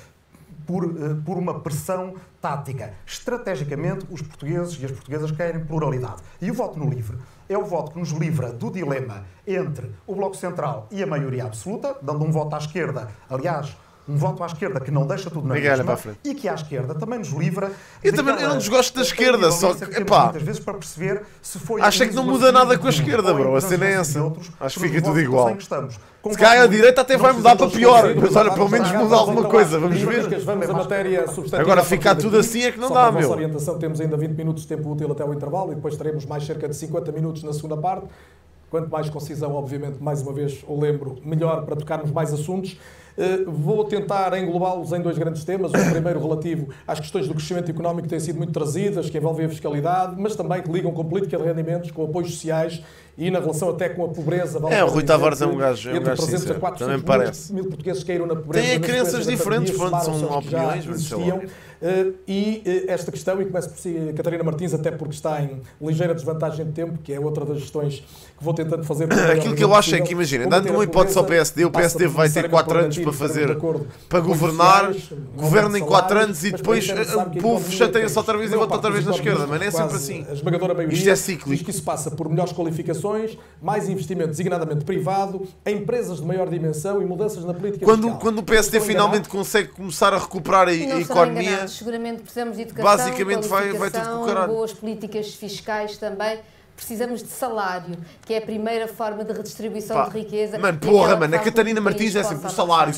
por uma pressão tática. Estrategicamente, os portugueses e as portuguesas querem pluralidade. E o voto no LIVRE é o voto que nos livra do dilema entre o Bloco Central e a maioria absoluta, dando um voto à esquerda. Aliás, um voto à esquerda que não deixa tudo na mesma e que à esquerda também nos livra... Eu não desgosto da esquerda, só que, epá, muitas vezes para perceber se foi... Acho que não muda nada com a esquerda, bro. A cena é essa. Acho que fica tudo igual. Se calhar a direita até vai mudar para pior, mas olha, pelo menos muda alguma coisa. Vamos ver. Agora ficar tudo assim é que não dá, meu. Orientação, temos ainda 20 minutos de tempo útil até o intervalo e depois teremos mais cerca de 50 minutos na segunda parte. Quanto mais concisão, obviamente, mais uma vez o lembro, melhor para tocarmos mais assuntos. Vou tentar englobá-los em dois grandes temas. O primeiro relativo às questões do crescimento económico que têm sido muito trazidas, que envolvem a fiscalidade, mas também que ligam com política de rendimentos, com apoios sociais e na relação até com a pobreza. O Rui Tavares é um gajo sincero, também parece. Mil portugueses caíram na pobreza. Tem crenças diferentes, pronto, são opiniões, mas existiam. E esta questão, e começo por si, Catarina Martins, até porque está em ligeira desvantagem de tempo, que é outra das gestões que vou tentando fazer. Aquilo que eu acho é que, imagina, dando uma hipótese ao PSD, o PSD vai ter 4 anos para fazer, para governar, governa em 4 anos e depois o povo chateia-se outra vez e volta outra vez na esquerda, mas não é sempre assim. A esmagadora maioria isto é cíclico. Diz que isso passa por melhores qualificações, mais investimento designadamente privado, empresas de maior dimensão e mudanças na política fiscal. Quando o PSD finalmente consegue começar a recuperar a economia, seguramente precisamos de educação, basicamente vai tudo com o caralho. Boas políticas fiscais também. Precisamos de salário, que é a primeira forma de redistribuição de riqueza. Mano, porra, mano, a Catarina Martins é sempre o salário,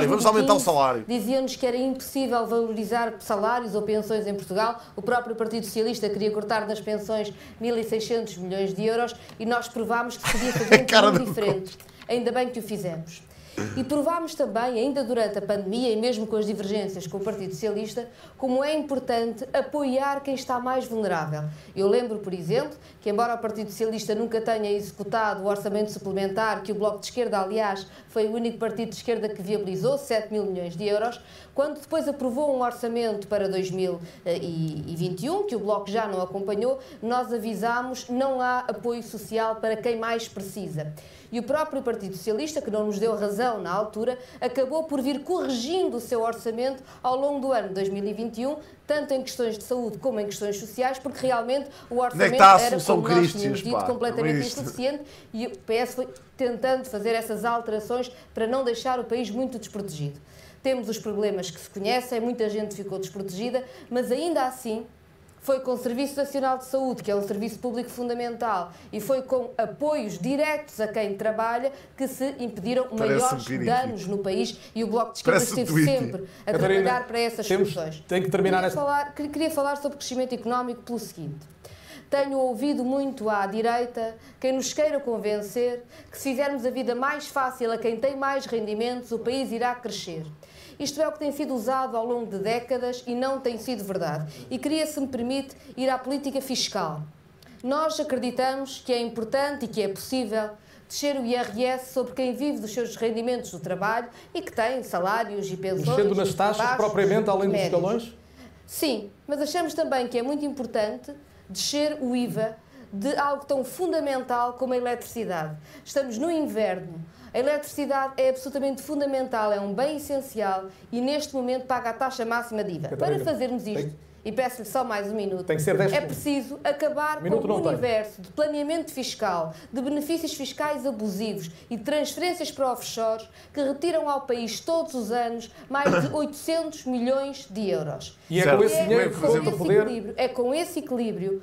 vamos aumentar o salário. Diziam-nos que era impossível valorizar salários ou pensões em Portugal. O próprio Partido Socialista queria cortar nas pensões 1.600 milhões de euros e nós provámos que se podia fazer muito diferente. Ainda bem que o fizemos. E provámos também, ainda durante a pandemia e mesmo com as divergências com o Partido Socialista, como é importante apoiar quem está mais vulnerável. Eu lembro, por exemplo, que embora o Partido Socialista nunca tenha executado o orçamento suplementar, que o Bloco de Esquerda, aliás, foi o único partido de esquerda que viabilizou, 7 mil milhões de euros, quando depois aprovou um orçamento para 2021, que o Bloco já não acompanhou, nós avisámos, não há apoio social para quem mais precisa. E o próprio Partido Socialista, que não nos deu razão na altura, acabou por vir corrigindo o seu orçamento ao longo do ano de 2021, tanto em questões de saúde como em questões sociais, porque realmente o orçamento era, como nós tínhamos dito, completamente insuficiente e o PS foi tentando fazer essas alterações para não deixar o país muito desprotegido. Temos os problemas que se conhecem, muita gente ficou desprotegida, mas ainda assim foi com o Serviço Nacional de Saúde, que é um serviço público fundamental, e foi com apoios diretos a quem trabalha que se impediram maiores danos no país e o Bloco de Esquerda esteve sempre a trabalhar para essas soluções. Tem que terminar queria falar sobre crescimento económico pelo seguinte. Tenho ouvido muito à direita quem nos queira convencer que se fizermos a vida mais fácil a quem tem mais rendimentos, o país irá crescer. Isto é o que tem sido usado ao longo de décadas e não tem sido verdade. E queria, se me permite, ir à política fiscal. Nós acreditamos que é importante e que é possível descer o IRS sobre quem vive dos seus rendimentos do trabalho e que tem salários e pensões. Descendo nas taxas, propriamente, além dos escalões? Sim, mas achamos também que é muito importante descer o IVA de algo tão fundamental como a eletricidade. Estamos no inverno. A eletricidade é absolutamente fundamental, é um bem essencial e neste momento paga a taxa máxima de IVA. Para fazermos isto, e peço-lhe só mais um minuto, é preciso acabar com o universo de planeamento fiscal, de benefícios fiscais abusivos e de transferências para offshores que retiram ao país todos os anos mais de 800 milhões de euros. E é com esse dinheiro que volta a poder? É com esse equilíbrio,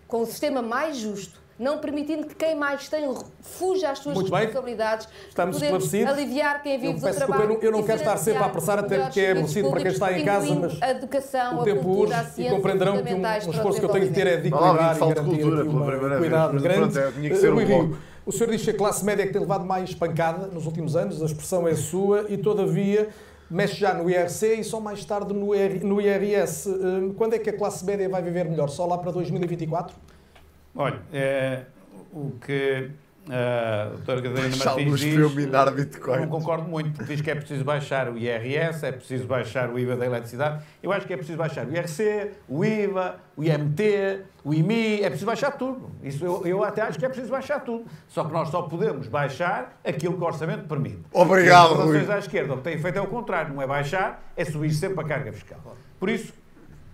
com o sistema mais justo, não permitindo que quem mais tem fuja às suas responsabilidades, estamos esclarecidos. Aliviar quem vive do trabalho. Eu não quero estar sempre a apressar, até porque é aborrecido para quem está em casa, mas a educação, o tempo urge e compreenderão que um esforço que eu tenho de ter é de equilibrar e garantir um cuidado grande. O senhor diz que a classe média é que tem levado mais pancada nos últimos anos, a expressão é sua, e todavia mexe já no IRC e só mais tarde no IRS. Quando é que a classe média vai viver melhor? Só lá para 2024? Olha, o que a doutora Catarina Martins diz, não concordo muito, porque diz que é preciso baixar o IRS, é preciso baixar o IVA da eletricidade. Eu acho que é preciso baixar o IRC, o IVA, o IMT, o IMI, é preciso baixar tudo. Isso eu até acho que é preciso baixar tudo. Só que nós só podemos baixar aquilo que o orçamento permite. Obrigado, Rui. As relações à esquerda o que têm feito é o contrário, não é baixar, é subir sempre a carga fiscal. Por isso,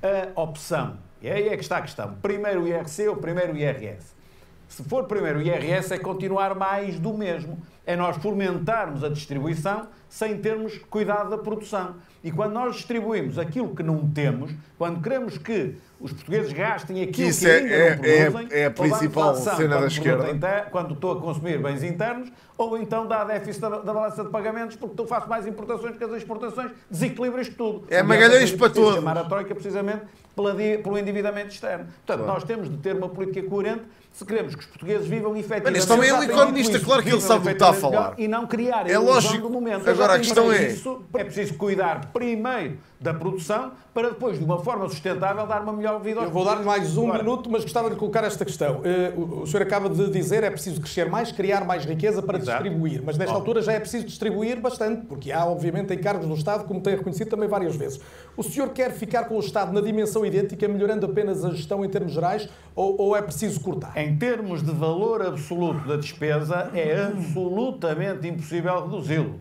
a opção, e aí é que está a questão, primeiro o IRC ou primeiro o IRS? Se for primeiro o IRS, é continuar mais do mesmo. É nós fomentarmos a distribuição sem termos cuidado da produção. E quando nós distribuímos aquilo que não temos, quando queremos que os portugueses gastem aquilo que ainda não produzem, é a principal cena da esquerda. Quando estou a consumir bens internos, ou então dá déficit da balança de pagamentos, porque eu faço mais importações que as exportações, desequilibra isto tudo. É magalhães para todos. Chamar a Troika precisamente pelo endividamento externo. Portanto, nós temos de ter uma política coerente se queremos que os portugueses vivam efetivamente. Mas este também é um economista, claro que ele sabe do que está a falar. E não criar é lógico. Do momento. Agora a questão é... Isso, é preciso cuidar primeiro da produção para depois, de uma forma sustentável, dar uma melhor vida aos Eu vou dar-lhe mais um minuto, mas gostava de colocar esta questão. O senhor acaba de dizer que é preciso crescer mais, criar mais riqueza para distribuir. Mas nesta altura já é preciso distribuir bastante, porque há, obviamente, encargos do Estado, como tem reconhecido também várias vezes. O senhor quer ficar com o Estado na dimensão idêntica, melhorando apenas a gestão em termos gerais, ou é preciso cortar? Em termos de valor absoluto da despesa, é absolutamente impossível reduzi-lo.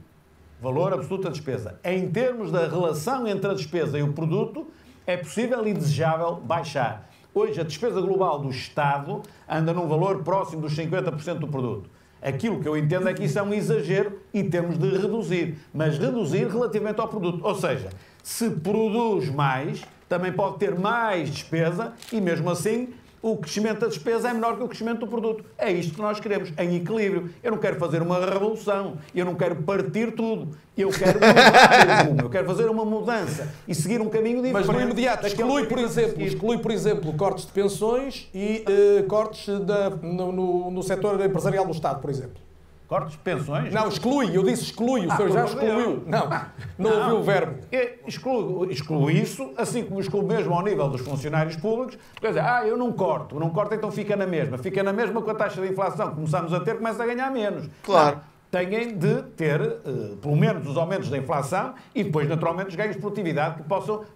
valor absoluto da despesa. Em termos da relação entre a despesa e o produto, é possível e desejável baixar. Hoje, a despesa global do Estado anda num valor próximo dos 50% do produto. Aquilo que eu entendo é que isso é um exagero e temos de reduzir. Mas reduzir relativamente ao produto. Ou seja, se produz mais, também pode ter mais despesa e, mesmo assim, o crescimento da despesa é menor que o crescimento do produto. É isto que nós queremos, em equilíbrio. Eu não quero fazer uma revolução, eu não quero partir tudo. Eu quero mudar o rumo, eu quero fazer uma mudança e seguir um caminho diferente. Mas no imediato, exclui, por exemplo, cortes de pensões e cortes no setor empresarial do Estado, por exemplo. Cortes de pensões? Não, exclui. Eu disse exclui. O senhor já excluiu. Não ouviu o verbo. Excluo isso, assim como excluo mesmo ao nível dos funcionários públicos. Quer dizer, eu não corto, então fica na mesma. Fica na mesma com a taxa de inflação que começamos a ter, começa a ganhar menos. Claro. Têm de ter, pelo menos, os aumentos da inflação e depois, naturalmente, os ganhos de produtividade que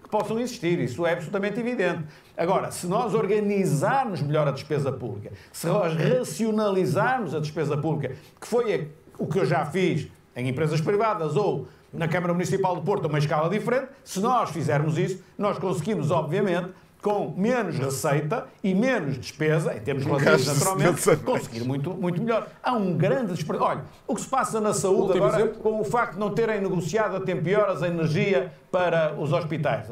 possam existir. Isso é absolutamente evidente. Agora, se nós organizarmos melhor a despesa pública, se nós racionalizarmos a despesa pública, que foi o que eu já fiz em empresas privadas ou na Câmara Municipal do Porto a uma escala diferente, se nós fizermos isso, nós conseguimos, obviamente, com menos receita e menos despesa, em termos relativos, naturalmente, conseguir muito melhor. Há um grande desperdício. Olha, o que se passa na saúde agora, com o facto de não terem negociado a tempo e horas a energia para os hospitais.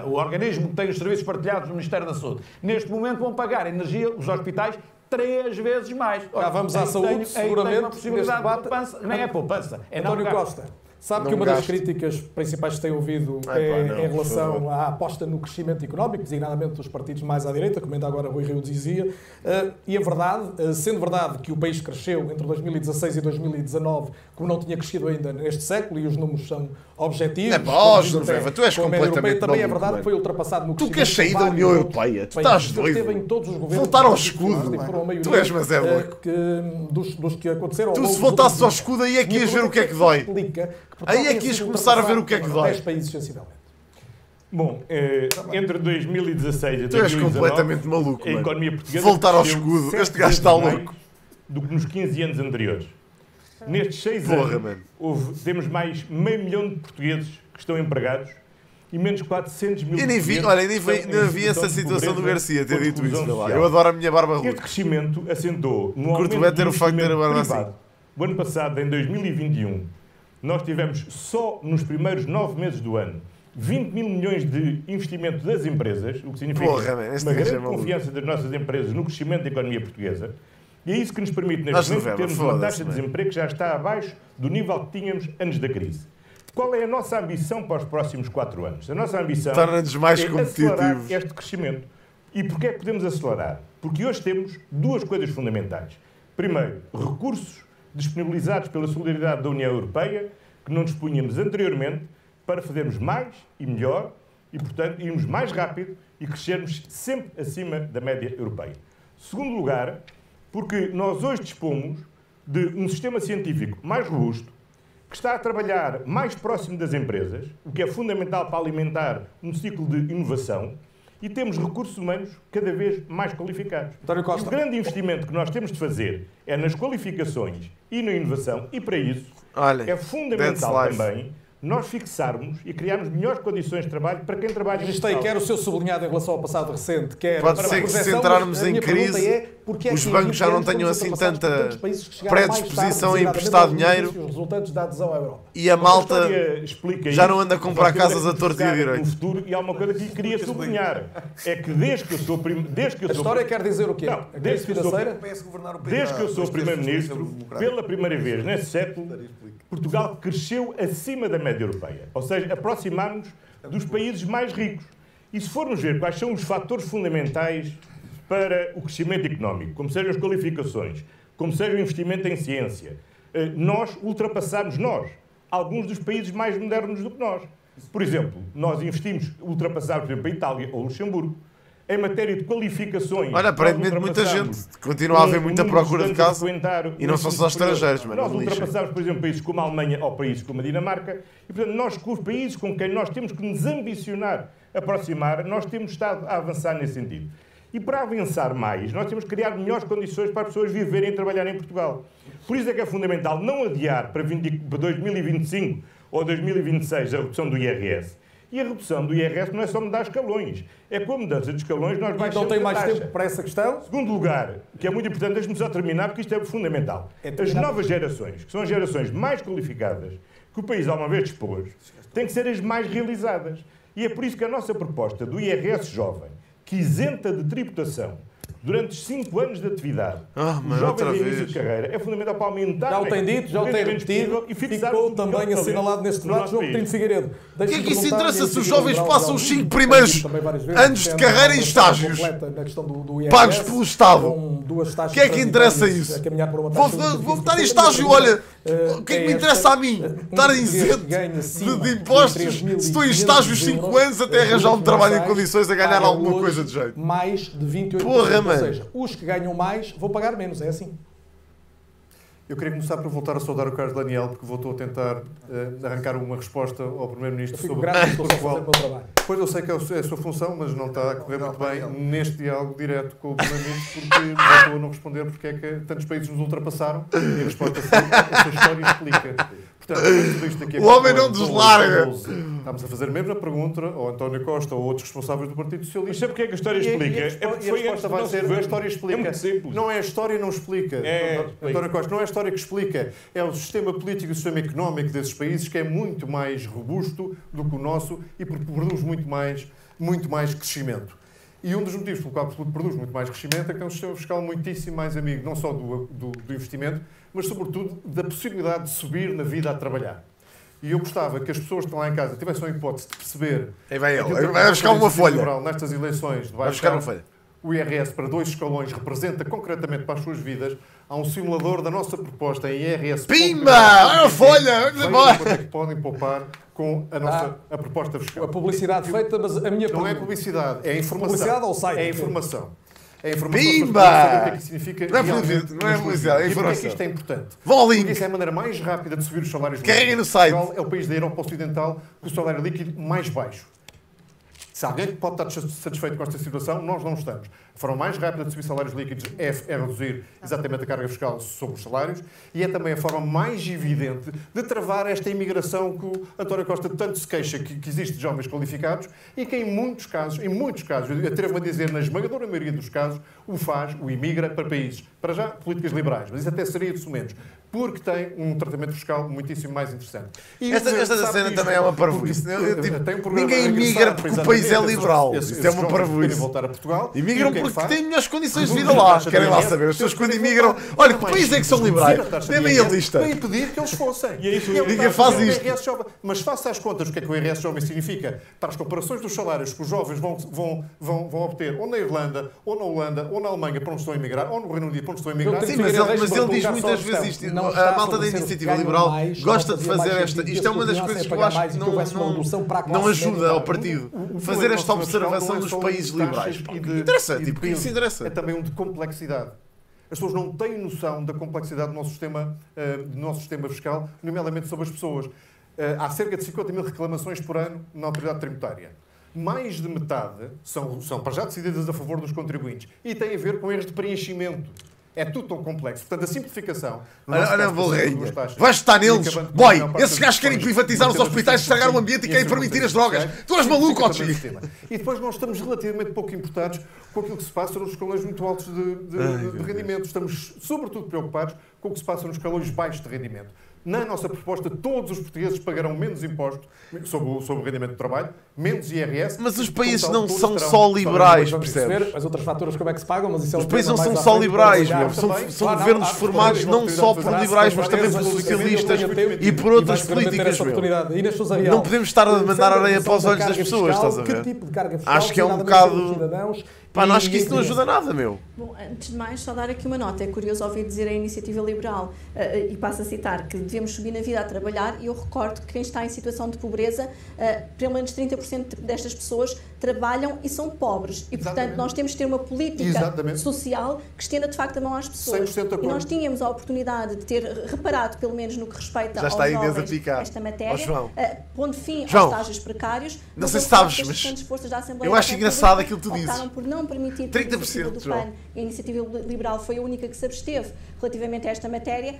O organismo que tem os serviços partilhados no Ministério da Saúde. Neste momento vão pagar energia, os hospitais, 3 vezes mais. Já vamos à saúde, seguramente, uma possibilidade de poupança. Nem é poupança. É António Costa. Sabe que uma das críticas principais que tem ouvido é em relação à aposta no crescimento económico, designadamente dos partidos mais à direita, como ainda agora Rui Rio dizia, e a verdade, sendo verdade que o país cresceu entre 2016 e 2019, como não tinha crescido ainda neste século, e os números são objetivos. Tu és completamente também é verdade que foi ultrapassado no crescimento. Tu queres sair da União Europeia, tu estás doido. Em todos os governos, voltar ao escudo. Tu és, mas é louco. Dos que aconteceram. Tu, se voltasses ao escudo, aí é que ias ver o que é que dói. Aí é que ias começar a ver o que é que dói. 10 países, sensivelmente. Bom, entre 2016 e 2019... Tu és completamente maluco, a economia portuguesa... Voltar ao escudo, este gajo está louco. Do que nos 15 anos anteriores. Nestes 6 anos, temos mais meio milhão de portugueses que estão empregados e menos 400 mil... Eu nem vi, olha, nem vi essa situação do Garcia ter dito isso. Eu adoro a minha barba ruda. Este crescimento assentou no aumento do investimento privado. O ano passado, em 2021, nós tivemos só nos primeiros 9 meses do ano 20 mil milhões de investimento das empresas, o que significa uma grande confiança das nossas empresas no crescimento da economia portuguesa. E é isso que nos permite, neste momento, termos uma taxa de desemprego que já está abaixo do nível que tínhamos antes da crise. Qual é a nossa ambição para os próximos 4 anos? A nossa ambição é acelerar este crescimento. E porquê é que podemos acelerar? Porque hoje temos 2 coisas fundamentais. Primeiro, recursos disponibilizados pela solidariedade da União Europeia, que não dispunhamos anteriormente, para fazermos mais e melhor e, portanto, irmos mais rápido e crescermos sempre acima da média europeia. Segundo lugar, porque nós hoje dispomos de um sistema científico mais robusto, que está a trabalhar mais próximo das empresas, o que é fundamental para alimentar um ciclo de inovação, e temos recursos humanos cada vez mais qualificados. E o grande investimento que nós temos de fazer é nas qualificações e na inovação, e para isso é fundamental também nós fixarmos e criarmos melhores condições de trabalho para quem trabalha neste setor. Quer o seu sublinhado em relação ao passado recente, quer pode ser que se entrarmos em crise, os bancos já não tenham assim tanta predisposição a emprestar dinheiro os resultantos da adesão à Europa. E a malta já não anda a comprar casas a torto e a direito. No futuro, e há uma coisa que queria sublinhar, é que desde que eu sou a história quer dizer o quê? Não, desde que eu sou Primeiro-Ministro, pela primeira vez neste século, Portugal cresceu acima da média europeia. Ou seja, aproximarmos dos países mais ricos. E se formos ver quais são os fatores fundamentais para o crescimento económico, como sejam as qualificações, como seja o investimento em ciência, nós ultrapassamos alguns dos países mais modernos do que nós. Por exemplo, nós ultrapassamos, por exemplo, a Itália ou Luxemburgo. Em matéria de qualificações... Olha, aparentemente muita gente. Continua a haver muita procura de casa e não são só estrangeiros. Nós ultrapassamos, por exemplo, países como a Alemanha ou países como a Dinamarca. E, portanto, nós, com os países com quem nós temos que nos ambicionar aproximar, nós temos estado a avançar nesse sentido. E para avançar mais, nós temos que criar melhores condições para as pessoas viverem e trabalharem em Portugal. Por isso é que é fundamental não adiar para 2025 ou 2026 a redução do IRS. E a redução do IRS não é só mudar escalões. É com a mudança de escalões nós baixamos a taxa. Então tem mais tempo para essa questão? Segundo lugar, que é muito importante, deixe-me só terminar, porque isto é fundamental. As novas gerações, que são as gerações mais qualificadas que o país alguma vez dispôs, têm que ser as mais realizadas. E é por isso que a nossa proposta do IRS jovem, que isenta de tributação durante 5 anos de atividade, os jovens de início de carreira, é fundamental para aumentar... Já o tem dito, já o tem repetido, e ficou também assinalado neste debate, João Coutinho de Figueiredo. O que é que isso interessa se os jovens passam os 5 primeiros anos de carreira em estágios pagos pelo Estado? O que é que interessa isso? Vou estar em estágio, olha, o que é que me interessa a mim? Estar isento de impostos se estou em estágio 5 anos até arranjar um trabalho em condições a ganhar alguma coisa de jeito. Mais de 28%. Porra, ou seja, os que ganham mais vão pagar menos, é assim. Eu queria começar por voltar a saudar o Carlos Daniel, porque voltou a tentar arrancar uma resposta ao Primeiro-Ministro sobre o qual... Pois eu sei que é a sua função, mas não está a correr muito bem neste diálogo direto com o Primeiro-Ministro, porque voltou a não responder porque é que tantos países nos ultrapassaram e a resposta foi essa história explica. Portanto, tudo isto aqui é o homem não deslarga. Estamos a fazer a mesma pergunta ao António Costa ou outros responsáveis do Partido Socialista. Mas sabe porque é que a história explica? É porque a resposta vai ser a história explica. É muito simples. Não é a história não explica. António Costa, não é a história que explica. É o sistema político e o sistema económico desses países que é muito mais robusto do que o nosso e produz muito mais crescimento. E um dos motivos pelo qual produz muito mais crescimento é que é um sistema fiscal muitíssimo mais amigo, não só do investimento, mas sobretudo da possibilidade de subir na vida a trabalhar. E eu gostava que as pessoas que estão lá em casa tivessem a hipótese de perceber... Vai buscar uma folha. Nestas eleições de vai buscar uma folha. O IRS para 2 escalões representa concretamente para as suas vidas. Há um simulador da nossa proposta em IRS. Pimba! Olha a folha! Quanto é que podem poupar com a proposta fiscal? A publicidade feita, mas a minha... Não é publicidade, é informação. Publicidade ou site? É informação. É informação. Pimba! Saber o que é que isso significa. Não é publicidade, é informação. E porquê é que isto é importante? Vão ao link. Porque isso é a maneira mais rápida de subir os salários. Carreguem no site. É o país da Europa Ocidental com o salário líquido mais baixo. Se alguém pode estar satisfeito com esta situação, nós não estamos. A forma mais rápida de subir salários líquidos é reduzir exatamente a carga fiscal sobre os salários e é também a forma mais evidente de travar esta imigração que o António Costa tanto se queixa que existe de jovens qualificados e que em muitos casos, eu atrevo-me a dizer, na esmagadora maioria dos casos, o imigra para países, para já, políticas liberais, mas isso até seria de sumenos, porque tem um tratamento fiscal muitíssimo mais interessante. E esta cena também é uma parvoíce. Ninguém imigra porque o país é liberal. Isso é uma parvoíce. Voltar a Portugal. Imigram porque têm melhores condições de vida lá. Querem lá saber. As pessoas quando imigram... Olha, que país é que são liberais? Dê-me a lista. Para impedir que eles fossem. Ninguém faz isto. Mas faça as contas do que é que o IRS jovem significa para as comparações dos salários que os jovens vão obter ou na Irlanda, ou na Holanda, ou na Alemanha, para onde estão a emigrar, ou no Reino Unido, para onde estão a emigrar. Sim, mas ele diz muitas vezes isto. A malta da Iniciativa Liberal gosta de fazer esta... Isto é uma das coisas que eu acho que não ajuda ao partido. Fazer esta observação dos países liberais. Interessa, tipo, isso interessa. É também um de complexidade. As pessoas não têm noção da complexidade do nosso sistema fiscal, nomeadamente sobre as pessoas. Há cerca de 50 mil reclamações por ano na autoridade tributária. Mais de metade são para já decididas a favor dos contribuintes e têm a ver com erros de preenchimento. É tudo tão complexo. Portanto, a simplificação... Olha, Valreirinha. Vais estar neles. Boy, esses gajos querem privatizar os hospitais, estragar o ambiente e querem permitir as drogas. Tu és maluco, Ochi! E depois nós estamos relativamente pouco importados com aquilo que se passa nos escalões muito altos de rendimento. Estamos, sobretudo, preocupados com o que se passa nos escalões baixos de rendimento. Na nossa proposta, todos os portugueses pagarão menos imposto sobre o rendimento do trabalho, menos IRS... Mas os países não são só liberais, percebes? As outras faturas como é que se pagam, mas isso é os países não são só liberais, são governos formados não só por liberais, mas também por socialistas e por outras políticas, Não podemos estar a mandar areia para os olhos das pessoas, estás a ver? Acho que é um bocado... Pá, não acho que isso não ajuda nada, meu. Bom, antes de mais, só dar aqui uma nota. É curioso ouvir dizer a Iniciativa Liberal, e passo a citar, que devemos subir na vida a trabalhar, e eu recordo que quem está em situação de pobreza, pelo menos 30% destas pessoas trabalham e são pobres. E, portanto, nós temos de ter uma política social que estenda, de facto, a mão às pessoas. E nós tínhamos a oportunidade de ter reparado, pelo menos no que respeita aos jovens, esta matéria, pondo fim aos estágios precários. Não sei se sabes, mas eu acho engraçado aquilo que tu dizes. não permitir que a iniciativa do PAN, a iniciativa liberal foi a única que se absteve relativamente a esta matéria,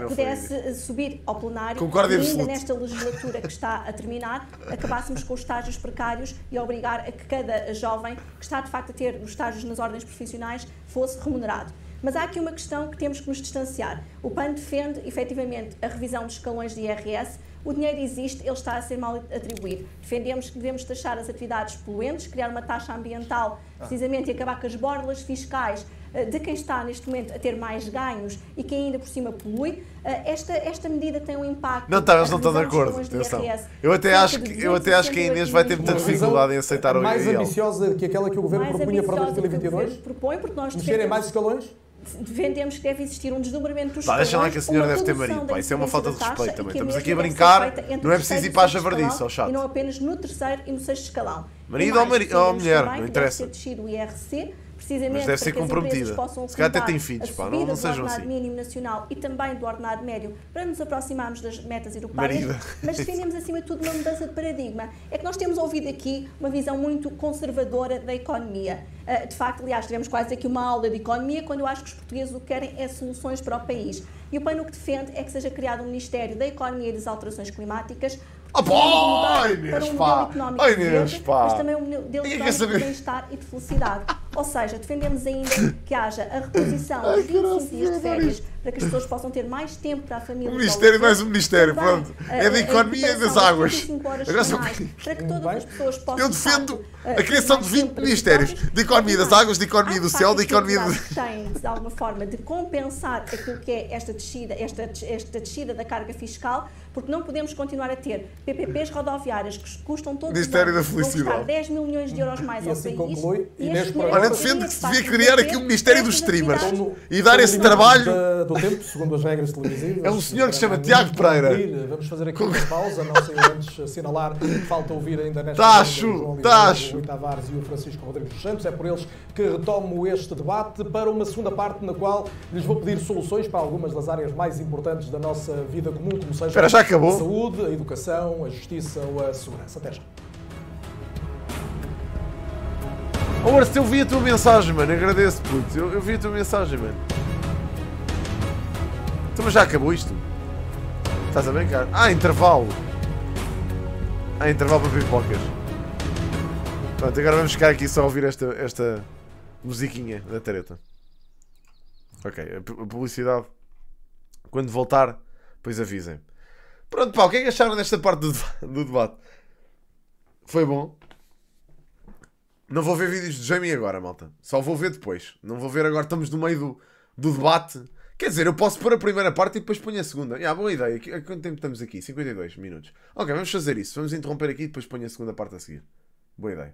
pudesse subir ao plenário e ainda nesta legislatura que está a terminar, acabássemos com os estágios precários e obrigar a que cada jovem que está de facto a ter os estágios nas ordens profissionais fosse remunerado. Mas há aqui uma questão que temos que nos distanciar. O PAN defende, efetivamente, a revisão dos escalões de IRS. O dinheiro existe, ele está a ser mal atribuído. Defendemos que devemos taxar as atividades poluentes, criar uma taxa ambiental, precisamente, e acabar com as borlas fiscais de quem está, neste momento, a ter mais ganhos e que ainda por cima polui. Esta medida tem um impacto... Não, eles não estão de acordo, atenção. Eu até acho que a Inês vai ter muita dificuldade em aceitar o IRL. Mais ambiciosa que aquela que o Governo propunha para 2022? Propõe, porque nós mexerem mais escalões? Defendemos que deve existir um desdobramento dos escalões. Deixa lá que a senhora deve ter marido, pá, isso é uma falta de respeito também. Estamos aqui a brincar, não é preciso ir para a javardice, ao chato. E não apenas no terceiro e no sexto escalão. Marido ou mulher, não interessa. Deve ser descido o IRC, precisamente mas deve ser comprometida. Se calhar até tem filhos, pá, não sejam assim. Do ordenado mínimo nacional e também do ordenado médio para nos aproximarmos das metas europeias, mas defendemos acima de tudo uma mudança de paradigma. É que nós temos ouvido aqui uma visão muito conservadora da economia. De facto, aliás, tivemos quase aqui uma aula de economia quando eu acho que os portugueses o que querem é soluções para o país. E o PAN o que defende é que seja criado um Ministério da Economia e das Alterações Climáticas para um modelo económico verde, mas também um modelo económico de bem-estar e de felicidade. Ou seja, defendemos ainda que haja a reposição dos 25 dias de férias para que as pessoas possam ter mais tempo para a família. O Ministério não é um Ministério, pronto. É da Economia e das Águas. Para que todas as pessoas possam... Eu defendo a criação de 20 Ministérios. De Economia das Águas, de Economia do Céu, de Economia... Tem, de alguma forma, de compensar aquilo que é esta descida da carga fiscal, porque não podemos continuar a ter PPPs rodoviárias que custam todos os anos, vão custar 10 mil milhões de euros mais ao país. Olha, defendo que se devia criar aqui o Ministério dos Streamers e dar esse trabalho... do tempo, segundo as regras televisivas. É um senhor que se chama Tiago Pereira. Vamos fazer aqui uma pausa, não sem antes assinalar que falta ouvir ainda nesta Tacho! O Rui Tavares e o Francisco Rodrigues dos Santos. É por eles que retomo este debate para uma segunda parte na qual lhes vou pedir soluções para algumas das áreas mais importantes da nossa vida comum, como seja já acabou. A saúde, a educação, a justiça ou a segurança. Até já. Amor, se eu vi a tua mensagem, mano, agradeço, puto. Eu vi a tua mensagem, mano. Então, mas já acabou isto? Estás a brincar? Intervalo. Intervalo para pipocas. Pronto, agora vamos ficar aqui só a ouvir esta musiquinha da treta. Ok, a publicidade. Quando voltar, depois avisem. Pronto, pá, o que é que acharam desta parte do debate? Foi bom. Não vou ver vídeos de Jamie agora, malta. Só vou ver depois. Não vou ver agora, estamos no meio do debate. Quer dizer, eu posso pôr a primeira parte e depois ponho a segunda. Boa ideia. Há quanto tempo estamos aqui? 52 minutos. Ok, vamos fazer isso. Vamos interromper aqui e depois ponho a segunda parte a seguir. Boa ideia.